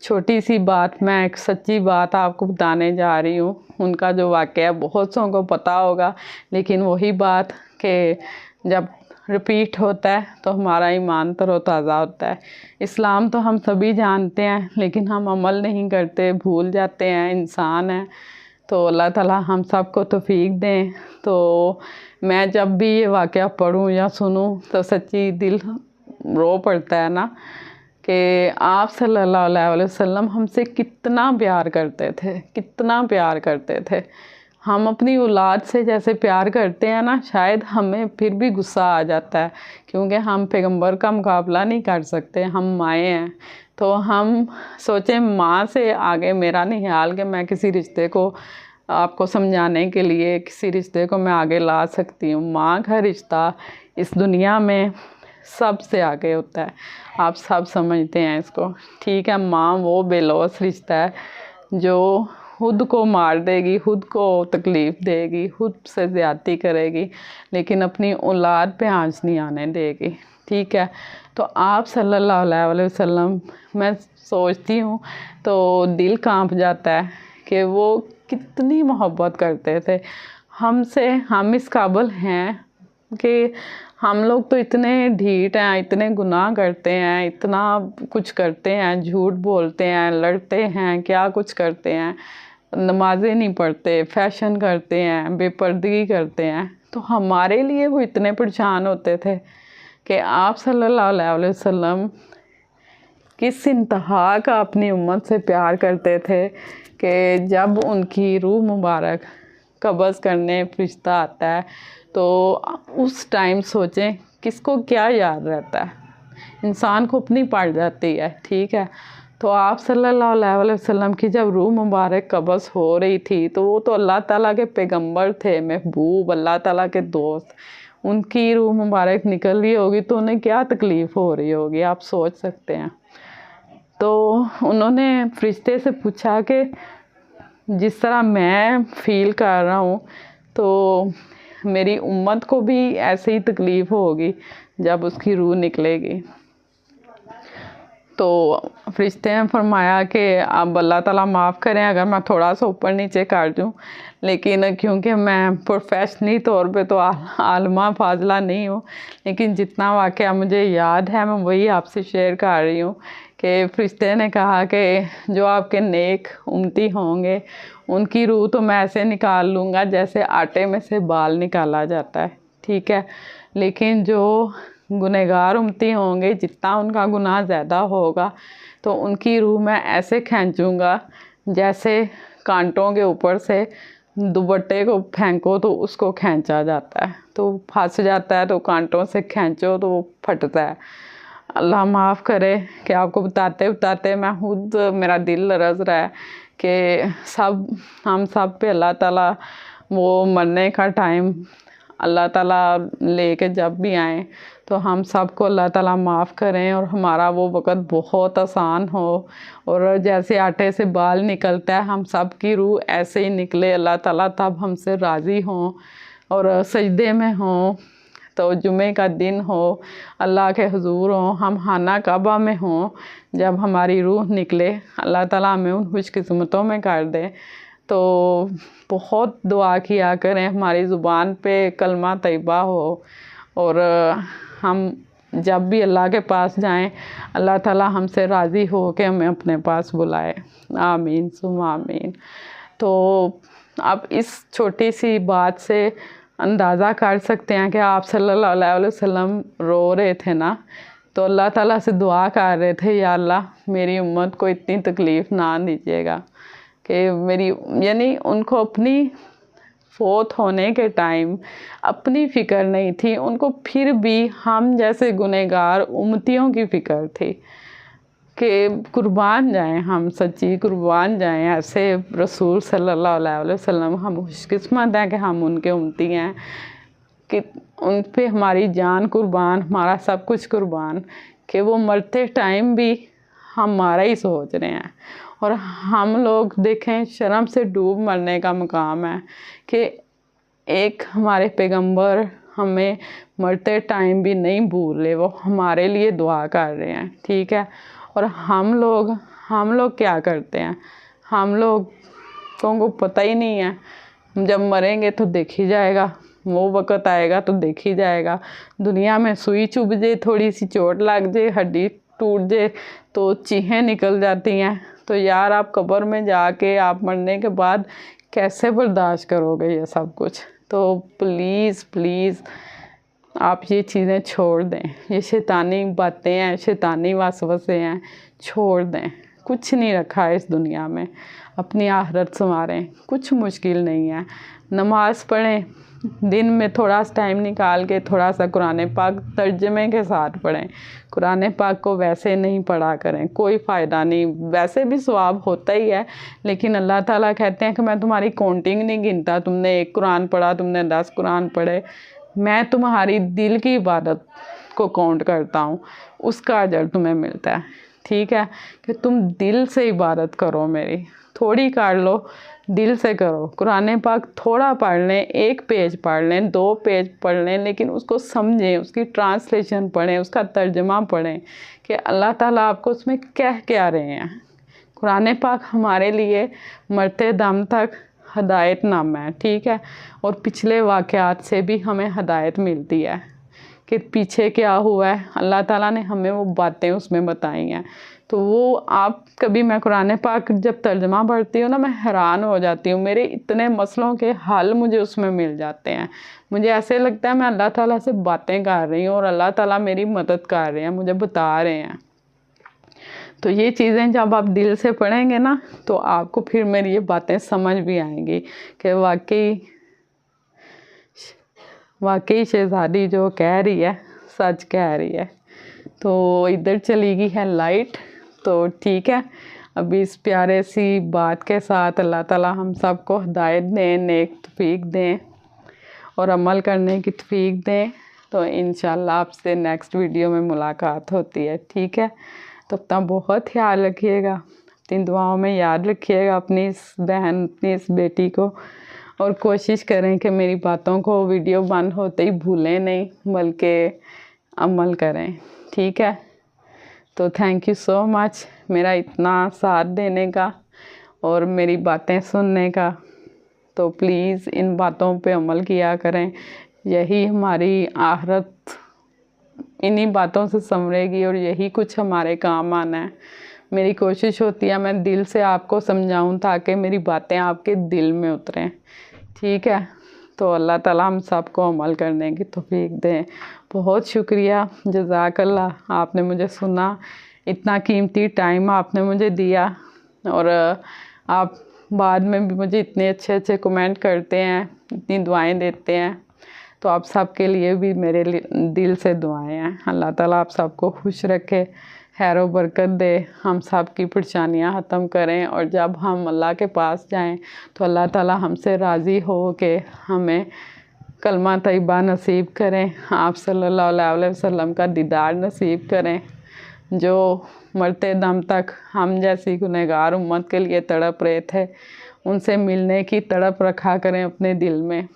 छोटी सी बात, मैं एक सच्ची बात आपको बताने जा रही हूँ। उनका जो वाक़या बहुत सौ को पता होगा, लेकिन वही बात कि जब रिपीट होता है तो हमारा ईमान तरोताज़ा होता है। इस्लाम तो हम सभी जानते हैं, लेकिन हम अमल नहीं करते, भूल जाते हैं, इंसान हैं। तो अल्लाह ताला हम सबको तौफीक दें। तो मैं जब भी ये वाक़या पढ़ूँ या सुनूँ तो सच्ची दिल रो पड़ता है ना, कि आप सल्लल्लाहु अलैहि वसल्लम हमसे कितना प्यार करते थे, कितना प्यार करते थे। हम अपनी औलाद से जैसे प्यार करते हैं ना, शायद हमें फिर भी गुस्सा आ जाता है, क्योंकि हम पैगंबर का मुकाबला नहीं कर सकते, हम माएँ हैं। तो हम सोचें माँ से आगे मेरा नहीं ख्याल कि मैं किसी रिश्ते को आपको समझाने के लिए किसी रिश्ते को मैं आगे ला सकती हूँ। माँ का रिश्ता इस दुनिया में सबसे आगे होता है, आप सब समझते हैं इसको, ठीक है। माँ वो बेलौस रिश्ता है जो खुद को मार देगी, खुद को तकलीफ़ देगी, खुद से ज़्यादती करेगी, लेकिन अपनी औलाद पे आँच नहीं आने देगी, ठीक है। तो आप सल्लल्लाहु अलैहि वसल्लम, मैं सोचती हूँ तो दिल कांप जाता है कि वो कितनी मोहब्बत करते थे हमसे। हम इस काबिल हैं कि हम लोग तो इतने ढीठ हैं, इतने गुनाह करते हैं, इतना कुछ करते हैं, झूठ बोलते हैं, लड़ते हैं, क्या कुछ करते हैं, नमाज़ें नहीं पढ़ते, फैशन करते हैं, बेपर्दगी करते हैं। तो हमारे लिए वो इतने परेशान होते थे कि आप सल्लल्लाहु अलैहि वसल्लम किस इंतहा का अपनी उम्मत से प्यार करते थे कि जब उनकी रूह मुबारक कब्ज़ करने फरिश्ता आता है तो उस टाइम सोचें किसको क्या याद रहता है, इंसान को अपनी पड़ जाती है, ठीक है। तो आप सल्लल्लाहु अलैहि वसल्लम की जब रूह मुबारक कब्ज़ हो रही थी तो वो तो अल्लाह ताला के पैगंबर थे, महबूब, अल्लाह ताला के दोस्त, उनकी रूह मुबारक निकल रही होगी तो उन्हें क्या तकलीफ़ हो रही होगी, आप सोच सकते हैं। तो उन्होंने फरिश्ते से पूछा कि जिस तरह मैं फ़ील कर रहा हूँ तो मेरी उम्मत को भी ऐसे ही तकलीफ़ होगी जब उसकी रूह निकलेगी। तो फरिश्ते ने फरमाया कि अब अल्लाह ताला माफ़ करें अगर मैं थोड़ा सा ऊपर नीचे कर दूँ, लेकिन क्योंकि मैं प्रोफेशनली तौर पे तो आलमा फाजला नहीं हूँ, लेकिन जितना वाक़या मुझे याद है मैं वही आपसे शेयर कर रही हूँ कि फरिश्ते ने कहा कि जो आपके नेक उम्मती होंगे उनकी रूह तो मैं ऐसे निकाल लूँगा जैसे आटे में से बाल निकाला जाता है, ठीक है। लेकिन जो गुनहगार उम्मती होंगे, जितना उनका गुनाह ज़्यादा होगा तो उनकी रूह मैं ऐसे खींचूँगा जैसे कांटों के ऊपर से दुपट्टे को फेंको तो उसको खींचा जाता है, तो फंस जाता है, तो कांटों से खींचो तो वो फटता है। अल्लाह माफ़ करे कि आपको बताते बताते मैं खुद मेरा दिल लरज़ रहा है कि हम सब पे अल्लाह ताला वो मरने का टाइम अल्लाह ताला लेके जब भी आए तो हम सब को अल्लाह ताला माफ़ करें और हमारा वो वक़्त बहुत आसान हो, और जैसे आटे से बाल निकलता है हम सब की रूह ऐसे ही निकले, अल्लाह ताला तब हमसे राज़ी हों और सजदे में हों, तो जुमे का दिन हो, अल्लाह के हुजूर हों, हम खाना काबा में हों, जब हमारी रूह निकले अल्लाह ताला हमें उन खुशकिस्मतों में कर दे। तो बहुत दुआ किया करें, हमारी ज़ुबान पे कलमा तैयबा हो, और हम जब भी अल्लाह के पास जाएं अल्लाह ताला हमसे राज़ी हो के हमें अपने पास बुलाए। आमीन सुम आमीन। तो अब इस छोटी सी बात से अंदाज़ा कर सकते हैं कि आप सल्लल्लाहु अलैहि वसल्लम रो रहे थे ना, तो अल्लाह ताला से दुआ कर रहे थे, या अल्लाह मेरी उम्मत को इतनी तकलीफ़ ना दीजिएगा कि मेरी, यानी उनको अपनी फ़ौत होने के टाइम अपनी फ़िक्र नहीं थी उनको, फिर भी हम जैसे गुनहगार उम्मतियों की फ़िक्र थी कि कुर्बान जाएं, हम सच्ची कुर्बान जाएं ऐसे रसूल सल्लल्लाहु अलैहि वसल्लम। हम खुशकिस्मत हैं कि हम उनके उम्मती हैं कि उन पे हमारी जान कुर्बान, हमारा सब कुछ कुर्बान, कि वो मरते टाइम भी हमारा ही सोच रहे हैं। और हम लोग देखें शर्म से डूब मरने का मकाम है कि एक हमारे पैगंबर हमें मरते टाइम भी नहीं भूल रहे, वो हमारे लिए दुआ कर रहे हैं, ठीक है। और हम लोग क्या करते हैं, हम लोगों को पता ही नहीं है जब मरेंगे तो देख ही जाएगा, वो वक़्त आएगा तो देख ही जाएगा। दुनिया में सुई चुभ जाए, थोड़ी सी चोट लग जाए, हड्डी टूट जाए तो चीखें निकल जाती हैं। तो यार आप कब्र में जाके आप मरने के बाद कैसे बर्दाश्त करोगे ये सब कुछ। तो प्लीज़ प्लीज़ आप ये चीज़ें छोड़ दें, ये शैतानी बातें हैं, शैतानी वसवसे हैं, छोड़ दें। कुछ नहीं रखा है इस दुनिया में, अपनी आखिरत संवारें, कुछ मुश्किल नहीं है। नमाज़ पढ़ें, दिन में थोड़ा सा टाइम निकाल के थोड़ा सा कुरान पाक तर्जमे के साथ पढ़ें। कुरान पाक को वैसे नहीं पढ़ा करें, कोई फ़ायदा नहीं, वैसे भी सवाब होता ही है, लेकिन अल्लाह ताला कहते हैं कि मैं तुम्हारी काउंटिंग नहीं गिनता, तुमने 1 कुरान पढ़ा, तुमने 10 कुरान पढ़े, मैं तुम्हारी दिल की इबादत को काउंट करता हूँ, उसका अजर तुम्हें मिलता है, ठीक है। कि तुम दिल से इबादत करो मेरी, थोड़ी कर लो, दिल से करो। कुरान पाक थोड़ा पढ़ लें, 1 पेज पढ़ लें, 2 पेज पढ़ लें, लेकिन उसको समझें, उसकी ट्रांसलेशन पढ़ें, उसका तर्जमा पढ़ें कि अल्लाह ताला आपको उसमें कह क्या रहे हैं। कुरान पाक हमारे लिए मरते दम तक हदायतनामा है, ठीक है। और पिछले वाक़यात से भी हमें हदायत मिलती है कि पीछे क्या हुआ है, अल्लाह ताला ने हमें वो बातें उसमें बताई हैं। तो वो आप कभी, मैं कुरान पाक जब तर्जमा पढ़ती हूँ ना, मैं हैरान हो जाती हूँ, मेरे इतने मसलों के हल मुझे उसमें मिल जाते हैं। मुझे ऐसे लगता है मैं अल्लाह ताला से बातें कर रही हूँ और अल्लाह ताला मेरी मदद कर रहे हैं, मुझे बता रहे हैं। तो ये चीज़ें जब आप दिल से पढ़ेंगे ना तो आपको फिर मेरी ये बातें समझ भी आएंगी कि वाकई शहज़ादी जो कह रही है सच कह रही है। तो इधर चली गई है लाइट, तो ठीक है। अभी इस प्यारे सी बात के साथ अल्लाह ताला हम सब को हिदायत दें, नेक तौफीक दें और अमल करने की तौफीक दें। तो इंशाल्लाह आपसे नेक्स्ट वीडियो में मुलाकात होती है, ठीक है। तो अपना बहुत ख्याल रखिएगा, अपनी दुआओं में याद रखिएगा अपनी इस बहन, अपनी इस बेटी को, और कोशिश करें कि मेरी बातों को वीडियो बंद होते ही भूलें नहीं, बल्कि अमल करें। ठीक है, तो थैंक यू सो मच मेरा इतना साथ देने का और मेरी बातें सुनने का। तो प्लीज़ इन बातों पे अमल किया करें, यही हमारी आखिरत इन्हीं बातों से संवरेगी और यही कुछ हमारे काम आना है। मेरी कोशिश होती है मैं दिल से आपको समझाऊं ताकि मेरी बातें आपके दिल में उतरें। ठीक है, तो अल्लाह ताला हम सबको अमल करने की तौफीक दें। बहुत शुक्रिया, जज़ाकल्लाह, आपने मुझे सुना, इतना कीमती टाइम आपने मुझे दिया और आप बाद में भी मुझे इतने अच्छे अच्छे कमेंट करते हैं, इतनी दुआएं देते हैं। तो आप सब के लिए भी मेरे दिल से दुआएं हैं। अल्लाह ताला आप सबको खुश रखे, खैर व बरकत दे, हम सब की परेशानियाँ ख़त्म करें और जब हम अल्लाह के पास जाएं तो अल्लाह ताला हमसे राज़ी हो के हमें कलमा तैयबा नसीब करें, आप सल्लल्लाहु अलैहि वसल्लम का दीदार नसीब करें, जो मरते दम तक हम जैसी गुनहगार उम्मत के लिए तड़प रहे थे, उनसे मिलने की तड़प रखा करें अपने दिल में।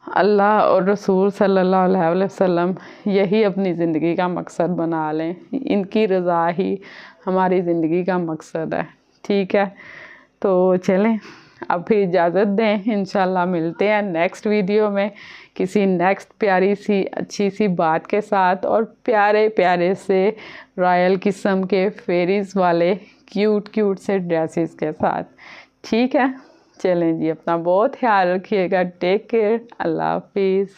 अल्लाह और रसूल सल्लल्लाहु अलैहि वसल्लम यही अपनी ज़िंदगी का मकसद बना लें, इनकी रज़ा ही हमारी ज़िंदगी का मकसद है। ठीक है, तो चलें अब फिर इजाज़त दें, इंशाल्लाह मिलते हैं नेक्स्ट वीडियो में किसी नेक्स्ट प्यारी सी अच्छी सी बात के साथ और प्यारे प्यारे से रॉयल किस्म के फेरीज़ वाले क्यूट क्यूट से ड्रेसेस के साथ। ठीक है, चलें जी, अपना बहुत ख्याल रखिएगा। टेक केयर, अल्लाह हाफिज़।